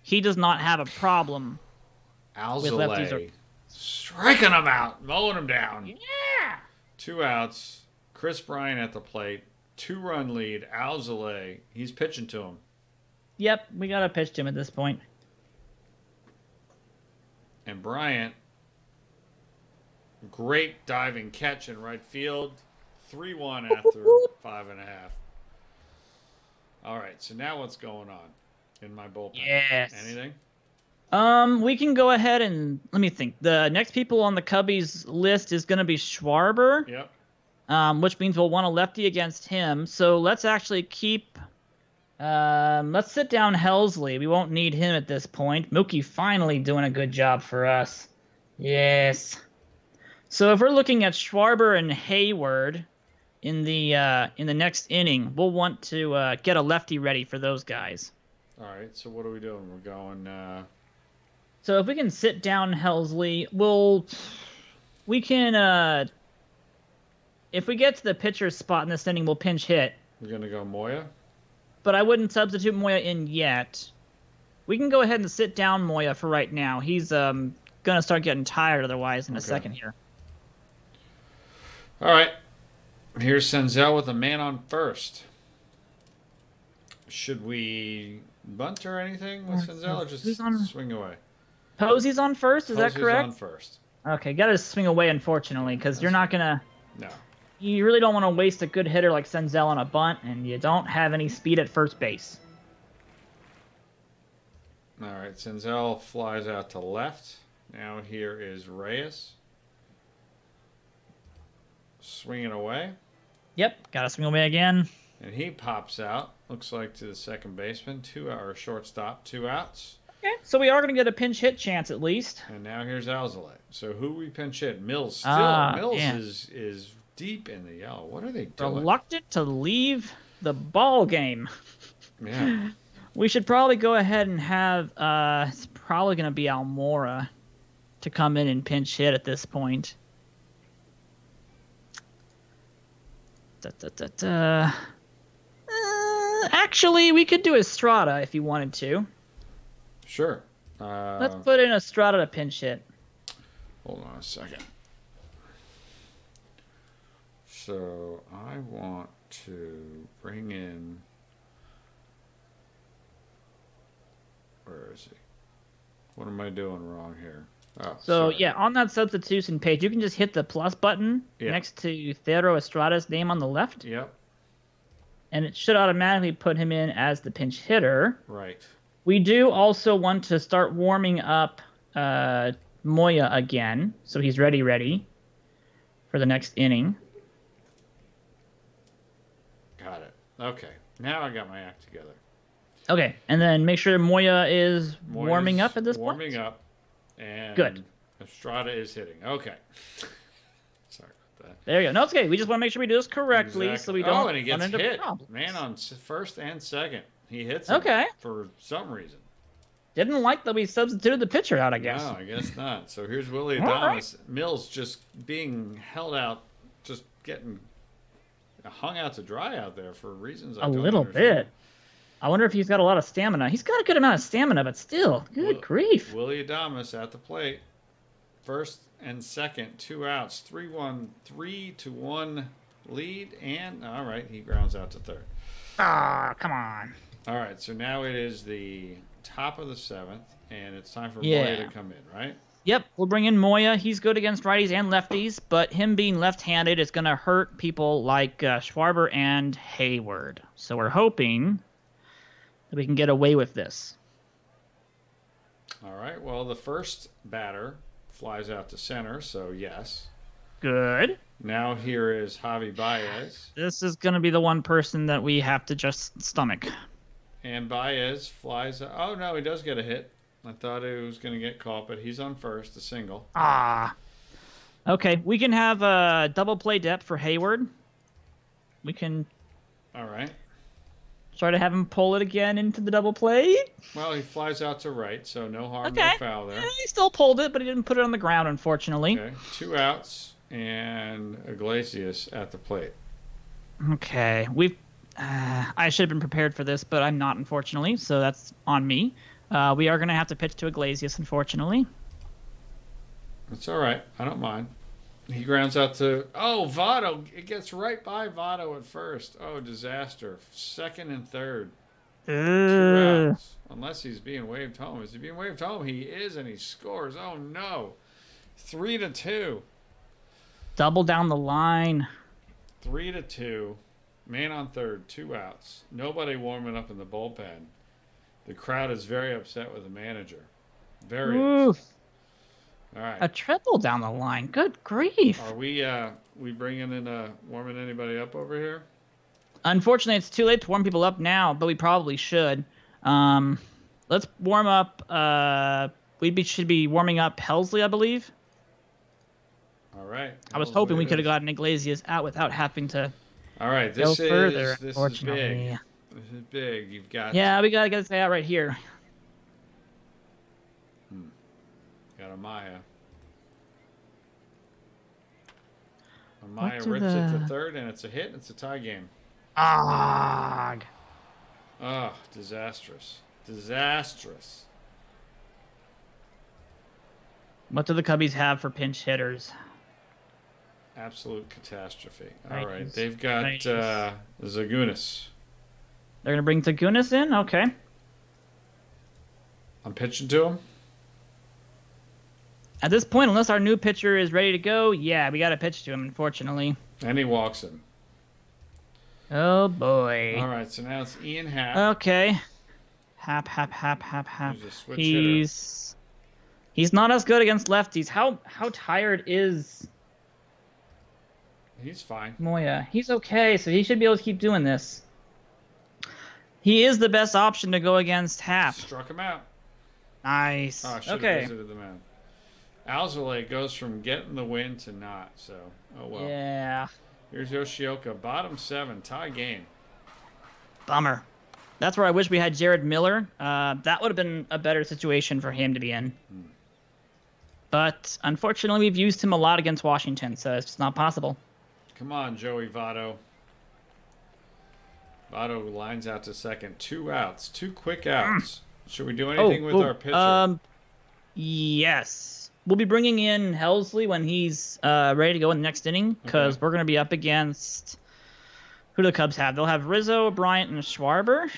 he does not have a problem with lefties. Striking them out, mowing them down. Yeah. 2 outs. Chris Bryant at the plate. 2-run lead. Alzolay. He's pitching to him. Yep, we got to pitch to him at this point. And Bryant, great diving catch in right field. 3-1 after 5.5. All right, so now what's going on in my bullpen? Yes. Anything? We can go ahead and let me think. The next people on the Cubbies list is going to be Schwarber. Yep. Which means we'll want a lefty against him. So let's actually keep. Let's sit down Helsley. We won't need him at this point. Mookie finally doing a good job for us. Yes. So if we're looking at Schwarber and Hayward in the next inning, we'll want to get a lefty ready for those guys. All right. So what are we doing? We're going. So if we can sit down Helsley, we can. If we get to the pitcher's spot in this inning, we'll pinch hit. We're gonna go Moya. But I wouldn't substitute Moya in yet. We can go ahead and sit down Moya for right now. He's gonna start getting tired otherwise in a second here. All right. Here's Senzel with a man on first. Should we bunt or anything with Senzel, or just swing away? Posey's on first, is that correct? Posey's on first. Okay, gotta swing away, unfortunately, because you're not gonna... No. You really don't want to waste a good hitter like Senzel on a bunt, and you don't have any speed at first base. All right, Senzel flies out to left. Now here is Reyes. Swinging away. Yep, gotta swing away again. And he pops out, looks like to the second baseman, shortstop, 2 outs. Okay, so we are going to get a pinch hit chance at least. And now here's Alzolay. So who we pinch hit? Mills still. Mills is deep in the yellow. What are they doing? Reluctant to leave the ball game. Yeah. We should probably go ahead and have, it's probably going to be Almora to come in and pinch hit at this point. Actually, we could do Estrada if you wanted to. Sure. Let's put in Estrada to pinch hit. Hold on a second. So I want to bring in. Where is he? What am I doing wrong here? Oh, so, sorry. Yeah, on that substitution page, you can just hit the plus button next to Theodore Estrada's name on the left. Yep. And it should automatically put him in as the pinch hitter. Right. We do also want to start warming up Moya again, so he's ready for the next inning. Got it. Okay. Now I got my act together. Okay, and then make sure Moya is warming up at this point. Warming up. And good. Estrada is hitting. Okay. Sorry about that. There you go. No, it's okay. We just want to make sure we do this correctly so we don't and he gets run into hit. problems. Man on first and second. He hits him for some reason. Didn't like that we substituted the pitcher out, I guess. No, I guess not. So here's Willie Adames. Right. Mills just being held out, just getting hung out to dry out there for reasons I don't little understand. Bit. I wonder if he's got a lot of stamina. He's got a good amount of stamina, but still, good grief. Willie Adames at the plate. First and second, 2 outs. 3-1 lead. And, all right, he grounds out to third. Ah, come on. All right, so now it is the top of the 7th, and it's time for Moya to come in, right? Yep, we'll bring in Moya. He's good against righties and lefties, but him being left-handed is going to hurt people like Schwarber and Hayward. So we're hoping that we can get away with this. All right, well, the first batter flies out to center, so yes. Good. Now here is Javi Baez. This is going to be the one person that we have to just stomach. And Baez flies. Oh, no, he does get a hit. I thought he was going to get caught, but he's on first, a single. Okay, we can have a double play depth for Hayward. We can. All right. Try to have him pull it again into the double play. Well, he flies out to right, so no harm, no foul there. He still pulled it, but he didn't put it on the ground, unfortunately. Okay, 2 outs and Iglesias at the plate. Okay, I should have been prepared for this, but I'm not, unfortunately, so that's on me. We are going to have to pitch to Iglesias, unfortunately. That's all right. I don't mind. He grounds out to... Oh, Votto. It gets right by Votto at first. Oh, disaster. Second and third. 2 outs. Unless he's being waved home. Is he being waved home? He is, and he scores. Oh, no. 3-2. Double down the line. 3-2. Man on third. 2 outs. Nobody warming up in the bullpen. The crowd is very upset with the manager. Very upset. All right. A triple down the line. Good grief. Are we bringing in warming anybody up over here? Unfortunately, it's too late to warm people up now, but we probably should. Let's warm up. Should be warming up Helsley, I believe. All right. I was hoping we could have gotten Iglesias out without having to. All right. This is further. This is big. This is big. You've got. Yeah, we gotta get this guy out right here. Got Amaya. Amaya rips it to third, and it's a hit. It's a tie game. Ah. Oh, disastrous. Disastrous. What do the Cubbies have for pinch hitters? Absolute catastrophe. All right. They've got Zagunis. They're going to bring Zagunis in? Okay. I'm pitching to him. At this point, unless our new pitcher is ready to go, yeah, we got to pitch to him, unfortunately. And he walks in. Oh, boy. All right, so now it's Ian Happ. Okay. Happ. He's not as good against lefties. How tired is... He's fine. Moya? He's okay, so he should be able to keep doing this. He is the best option to go against Happ. Struck him out. Nice. Oh, I should have visited the mound. Alzolay goes from getting the win to not, so oh well. Yeah. Here's Yoshioka, bottom 7, tie game. Bummer. That's where I wish we had Jared Miller. That would have been a better situation for him to be in. But unfortunately, we've used him a lot against Washington, so it's just not possible. Come on, Joey Votto. Votto lines out to second. 2 outs. 2 quick outs. Should we do anything with our pitcher? Yes. We'll be bringing in Helsley when he's ready to go in the next inning, because we're going to be up against... Who do the Cubs have? They'll have Rizzo, Bryant, and Schwarber,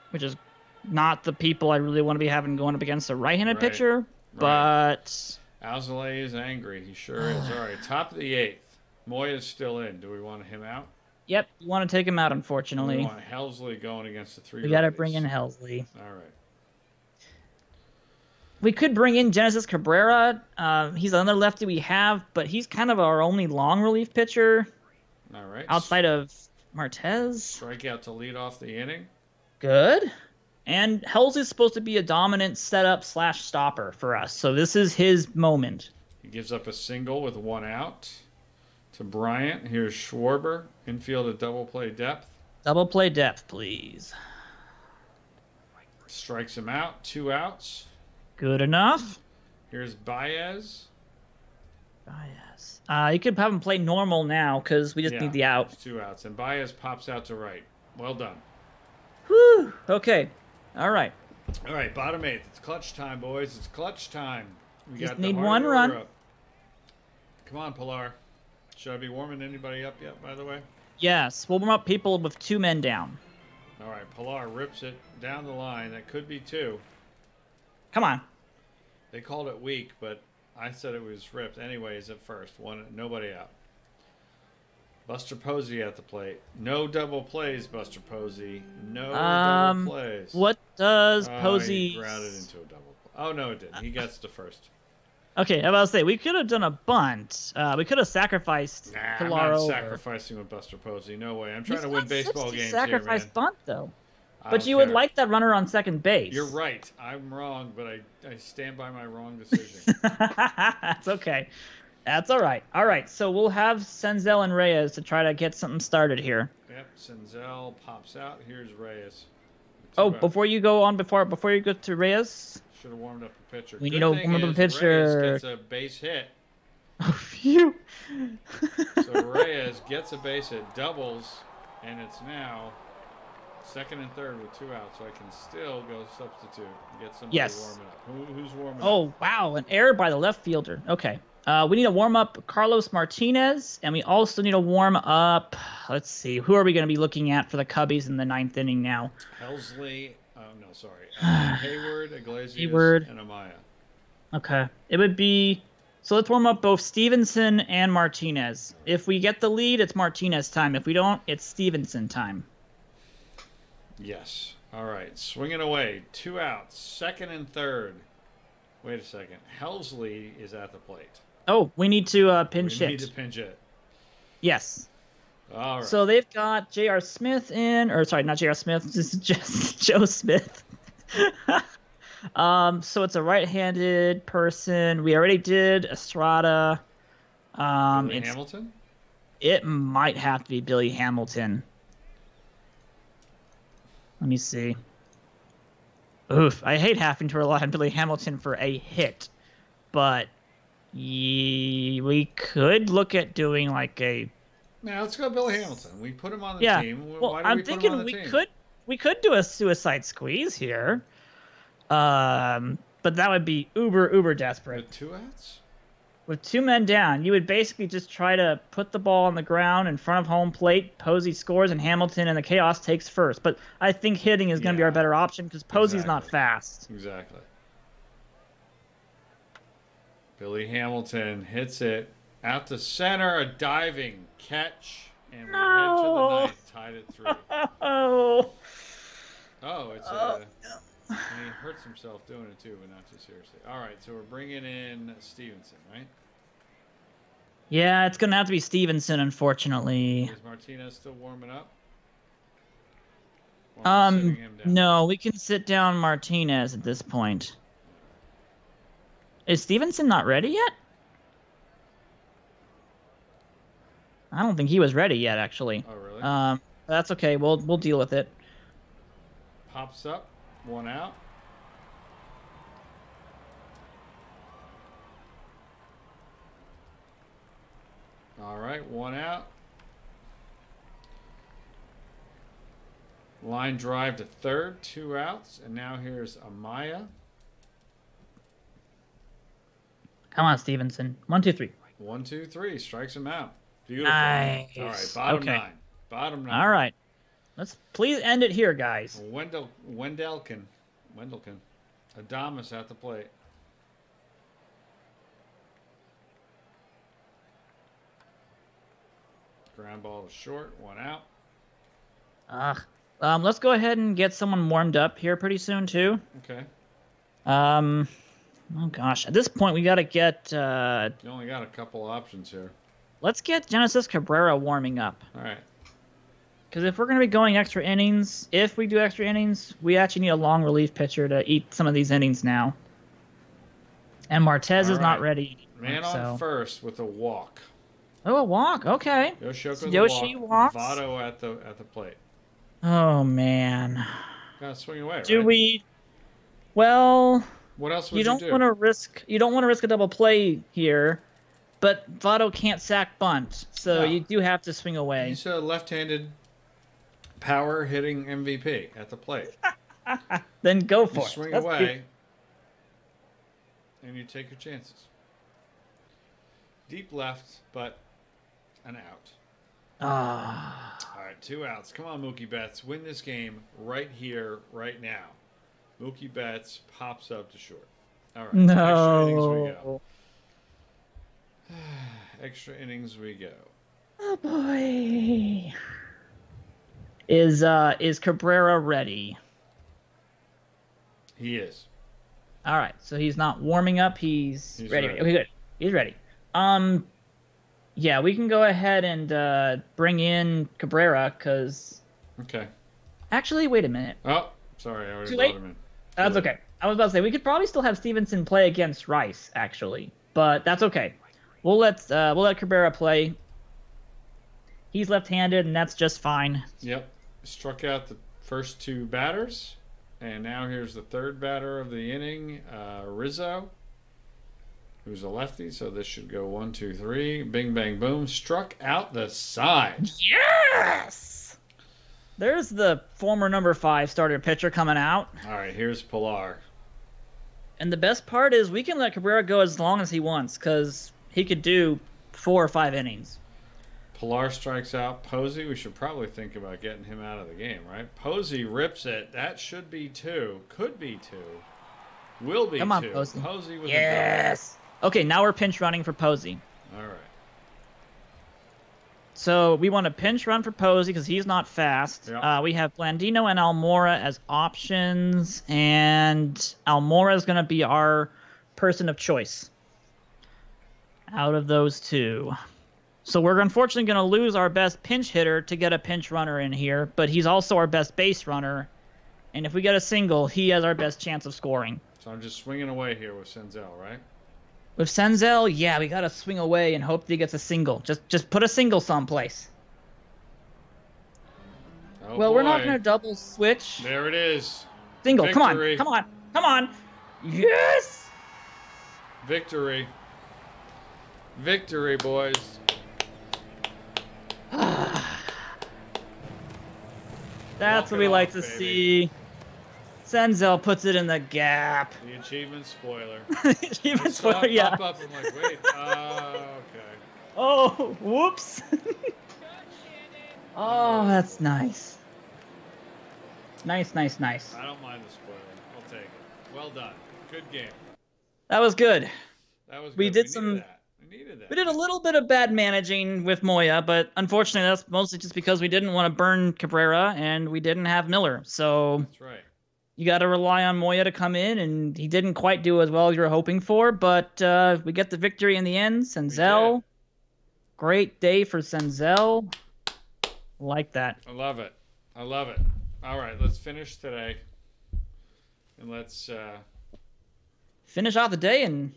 which is not the people I really want to be having going up against a right-handed pitcher, but... Alzolay is angry. He sure is. All right, top of the 8th. Moya's still in. Do we want him out? Yep, we want to take him out, unfortunately. We want Helsley going against the 3 We got to bring in Helsley. All right. We could bring in Genesis Cabrera. He's another lefty we have, but he's kind of our only long relief pitcher. All right. Outside of Martez. Strikeout to lead off the inning. Good. And Helsley's supposed to be a dominant setup/stopper for us, so this is his moment. He gives up a single with 1 out to Bryant. Here's Schwarber. Infield at double play depth. Double play depth, please. Strikes him out. 2 outs. Good enough. Here's Baez. You could have him play normal now because we just need the out. 2 outs. And Baez pops out to right. Well done. Whew. Okay. All right. All right, bottom 8th. It's clutch time, boys. It's clutch time. We just need 1 run. Up. Come on, Pilar. Should I be warming anybody up yet, by the way? Yes. We'll warm up people with 2 men down. All right, Pilar rips it down the line. That could be 2. Come on. They called it weak, but I said it was ripped. Anyways, at first. Nobody out. Buster Posey at the plate. No double plays, Buster Posey. No double plays. What does Posey... He grounded into a double play. Oh, no, it didn't. He gets to first. Okay, I was about to say we could have done a bunt. We could have sacrificed Nah, I'm not Pilaro. sacrificing with Buster Posey. No way. I'm trying to win He's got baseball 60 games sacrifice here, man. bunt though. I But don't you would care. like that runner on second base. You're right. I'm wrong, but I stand by my wrong decision. That's okay. That's all right. All right, so we'll have Senzel and Reyes to try to get something started here. Yep, Senzel pops out. Here's Reyes. Oh, before you go to Reyes, should have warmed up the pitcher. we Good need to thing warm up is the pitcher. Reyes gets a base hit. Oh, phew. So Reyes gets a base hit, doubles, and it's now second and third with 2 outs. So I can still go substitute and get somebody warming up. Who's warming up? Oh, wow, an error by the left fielder. Okay. We need to warm up Carlos Martinez, and we also need to warm up, let's see, who are we going to be looking at for the Cubbies in the 9th inning now? Helsley, Hayward, Iglesias, and Amaya. Okay. It would be, so let's warm up both Stevenson and Martinez. If we get the lead, it's Martinez time. If we don't, it's Stevenson time. Yes. All right, swinging away, 2 outs, second and third. Wait a second. Helsley is at the plate. Oh, we need to pinch hit. We need to pinch it. Yes. All right. So they've got J.R. Smith in, or sorry, not J.R. Smith, this is just Joe Smith. So it's a right-handed person. We already did Estrada. Billy Hamilton? It might have to be Billy Hamilton. Let me see. Oof, I hate having to rely on Billy Hamilton for a hit, but we could look at doing like a. Now let's go Billy Hamilton. We put him on the team. Well, I'm thinking we could do a suicide squeeze here, but that would be uber desperate. With 2 outs. With 2 men down, you would basically just try to put the ball on the ground in front of home plate. Posey scores, and Hamilton and the Chaos takes first. But I think hitting is going to be our better option because Posey's not fast. Exactly. Billy Hamilton hits it out to center, a diving catch, and we head to the ninth, tied at 3. And he hurts himself doing it too, but not too seriously. All right, so we're bringing in Stevenson, right? Yeah, it's going to have to be Stevenson, unfortunately. Is Martinez still warming up? No, we can sit down Martinez at this point. Is Stevenson not ready yet? I don't think he was ready yet, actually. Oh, really? That's okay. We'll deal with it. Pops up, 1 out. All right, 1 out. Line drive to third, 2 outs, and now here's Amaya. Come on, Stevenson. 1, 2, 3. 1, 2, 3. Strikes him out. Beautiful. Nice. All right, bottom 9. Bottom 9. All right. Let's please end it here, guys. Wendelken. Adamas at the plate. Ground ball to short. 1 out. Let's go ahead and get someone warmed up here pretty soon too. Okay. Oh gosh, at this point we gotta get. You only got a couple options here. Let's get Genesis Cabrera warming up. All right. Because if we're gonna be going extra innings, we actually need a long relief pitcher to eat some of these innings now. And Martez is not ready. Man on first with a walk. Oh, a walk. Okay. Yoshi walks. Votto at the plate. Oh man. Gotta swing away. Do we? Well. What else would you do? You don't want to risk a double play here, but Votto can't sack bunt, so you do have to swing away. He's a left-handed power hitting MVP at the plate. Then go for it. Swing away, and you take your chances. Deep left, but an out. All right, 2 outs. Come on, Mookie Betts. Win this game right here, right now. Mookie Betts pops up to short. All right. No. Extra innings we go. Oh boy. Is Cabrera ready? He is. All right, so he's not warming up. He's ready. ready. Okay, good. He's ready. Yeah, we can go ahead and bring in Cabrera because. Okay. Actually, wait a minute. Oh, sorry, I already Too brought late. him in. That's okay. I was about to say we could probably still have Stevenson play against Rice, actually, but that's okay. We'll let Cabrera play. He's left-handed, and that's just fine. Yep. Struck out the first 2 batters, and now here's the 3rd batter of the inning, Rizzo, who's a lefty. So this should go 1, 2, 3. Bing, bang, boom. Struck out the side. Yes. There's the former number 5 starter pitcher coming out. All right, here's Pilar. And the best part is we can let Cabrera go as long as he wants because he could do 4 or 5 innings. Pilar strikes out Posey. We should probably think about getting him out of the game, right? Posey rips it. That should be 2. Could be 2. Will be 2. Come on, Posey. Posey with yes. Okay, now we're pinch running for Posey. All right. So we want to pinch run for Posey because he's not fast. Yeah. We have Blandino and Almora as options, and Almora is going to be our person of choice out of those 2. So we're unfortunately going to lose our best pinch hitter to get a pinch runner in here, but he's also our best base runner. And if we get a single, he has our best chance of scoring. So I'm just swinging away here with Senzel, right? With Senzel, yeah, we got to swing away and hope that he gets a single. Just put a single someplace. Oh, well, boy. we're not going to double switch. There it is. Single, Victory. come on. Yes! Victory. Victory, boys. That's what we like to see. Senzel puts it in the gap. The achievement spoiler. Achievement I saw spoiler, it yeah. pop up. I'm like, wait. Okay. Oh, whoops. Oh, that's nice. Nice. I don't mind the spoiler. I'll take it. Well done. Good game. That was good. That was good. We did some. We needed that. We did a little bit of bad managing with Moya, but unfortunately, that's mostly just because we didn't want to burn Cabrera and we didn't have Miller. So That's right. you got to rely on Moya to come in, and he didn't quite do as well as you were hoping for. But we get the victory in the end. Senzel, great day for Senzel. Like that. I love it. All right, let's finish today, and let's finish off the day, and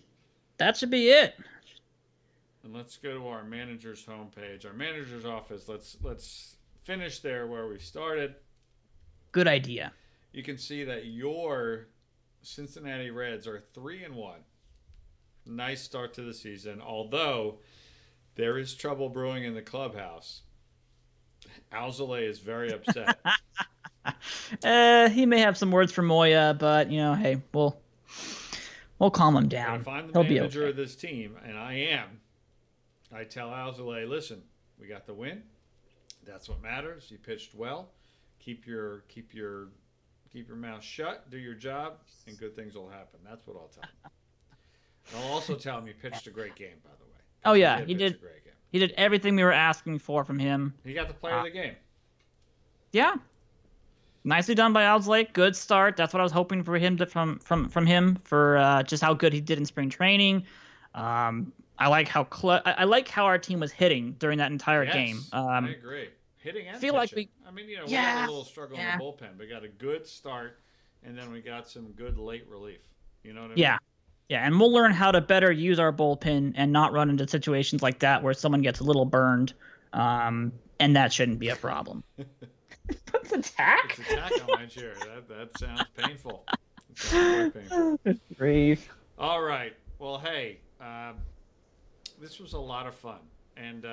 that should be it. And let's go to our manager's homepage, our manager's office. Let's finish there where we started. Good idea. You can see that your Cincinnati Reds are 3-1. Nice start to the season, although there is trouble brewing in the clubhouse. Alzolay is very upset. He may have some words for Moya, but hey, we'll calm him down. If I'm the He'll manager be okay. of this team, and I am, I tell Alzolay, listen, we got the win. That's what matters. You pitched well. Keep your mouth shut. Do your job, and good things will happen. That's what I'll tell him. I'll also tell him you pitched a great game, by the way. Oh yeah, he did. A great game. He did everything we were asking for from him. He got the player of the game. Yeah. Nicely done by Alzolay. Good start. That's what I was hoping for him from him for just how good he did in spring training. I like how our team was hitting during that entire game. I agree. Hitting and feel pitching. like we had a little struggle in the bullpen. We got a good start, and then we got some good late relief. You know what I mean? Yeah, and we'll learn how to better use our bullpen and not run into situations like that where someone gets a little burned, and that shouldn't be a problem. What's attack? It's attack on my chair. That sounds painful. It sounds quite painful. Grief. All right. Well, hey, this was a lot of fun, and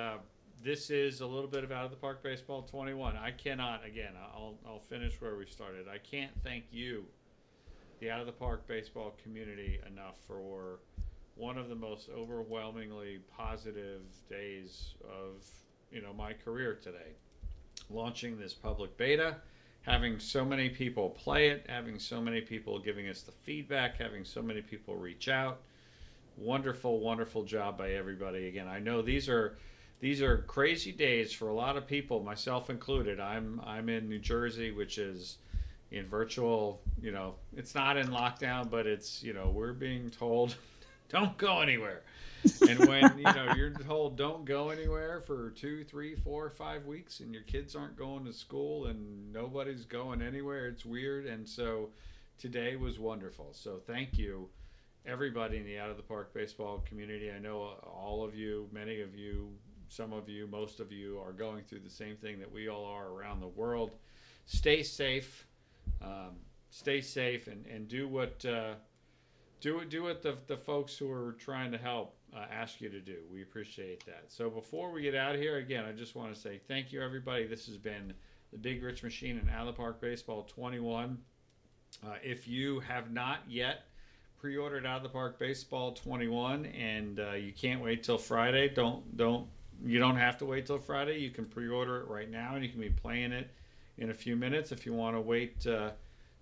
this is a little bit of Out of the Park Baseball 21. I cannot, again, I'll finish where we started. I can't thank you, the Out of the Park Baseball community, enough for one of the most overwhelmingly positive days of my career today. Launching this public beta, having so many people play it, having so many people giving us the feedback, having so many people reach out. Wonderful, wonderful job by everybody. Again, I know these are crazy days for a lot of people, myself included. I'm in New Jersey, which is in virtual, it's not in lockdown, but it's, we're being told don't go anywhere. And when, you're told don't go anywhere for 2, 3, 4, 5 weeks and your kids aren't going to school and nobody's going anywhere, it's weird. And so today was wonderful. So thank you, everybody in the Out of the Park baseball community. I know all of you, many of you, some of you, most of you are going through the same thing that we all are around the world. Stay safe. Stay safe and do what the folks who are trying to help ask you to do. We appreciate that. So before we get out of here, again, I just want to say thank you, everybody. This has been the Big Rich Machine and Out of the Park Baseball 21. If you have not yet pre-ordered Out of the Park Baseball 21 and you can't wait till Friday, you don't have to wait till Friday. You can pre-order it right now, and you can be playing it in a few minutes. If you want to wait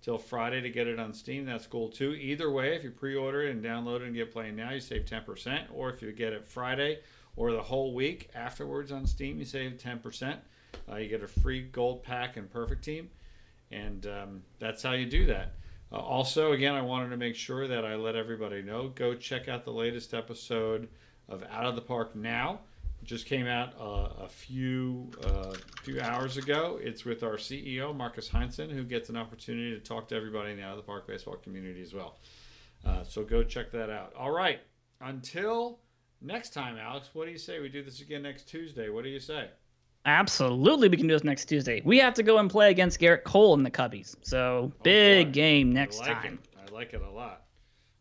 till Friday to get it on Steam, that's cool too. Either way, if you pre-order it and download it and get playing now, you save 10%. Or if you get it Friday or the whole week afterwards on Steam, you save 10%. You get a free gold pack and Perfect Team, and that's how you do that. Also, again, I wanted to make sure that I let everybody know, go check out the latest episode of Out of the Park Now. Just came out a few hours ago. It's with our CEO, Marcus Heinzen, who gets an opportunity to talk to everybody in the Out of the Park baseball community as well. So go check that out. All right. Until next time, Alex, what do you say we do this again next Tuesday? What do you say? Absolutely, we can do this next Tuesday. We have to go and play against Garrett Cole in the Cubbies. So big game next time. I like it a lot.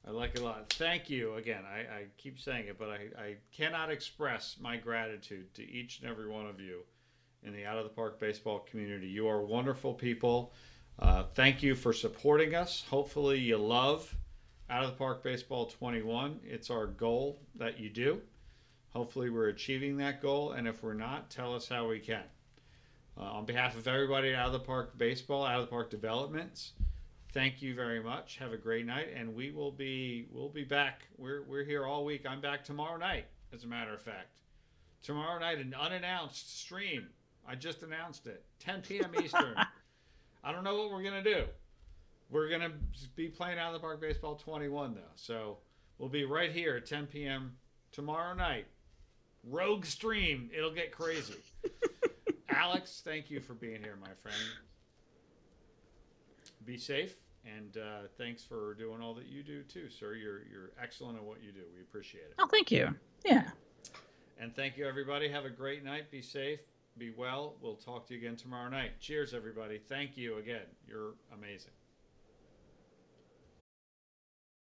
I like it a lot. Thank you again. I keep saying it, but I cannot express my gratitude to each and every one of you in the Out of the Park baseball community. You are wonderful people. Thank you for supporting us. Hopefully you love Out of the Park Baseball 21. It's our goal that you do. Hopefully we're achieving that goal, and if we're not, tell us how we can. On behalf of everybody at Out of the Park Baseball, Out of the Park Developments, thank you very much. Have a great night, and we'll be back. We're here all week. I'm back tomorrow night, as a matter of fact. Tomorrow night, an unannounced stream. I just announced it. 10 p.m. Eastern. I don't know what we're gonna do. We're gonna be playing Out of the Park Baseball 21 though, so we'll be right here at 10 p.m. tomorrow night. Rogue stream. It'll get crazy. Alex, thank you for being here, my friend. Be safe, and thanks for doing all that you do too, sir. You're excellent at what you do. We appreciate it. Oh, thank you. Yeah. And thank you, everybody. Have a great night. Be safe. Be well. We'll talk to you again tomorrow night. Cheers, everybody. Thank you again. You're amazing.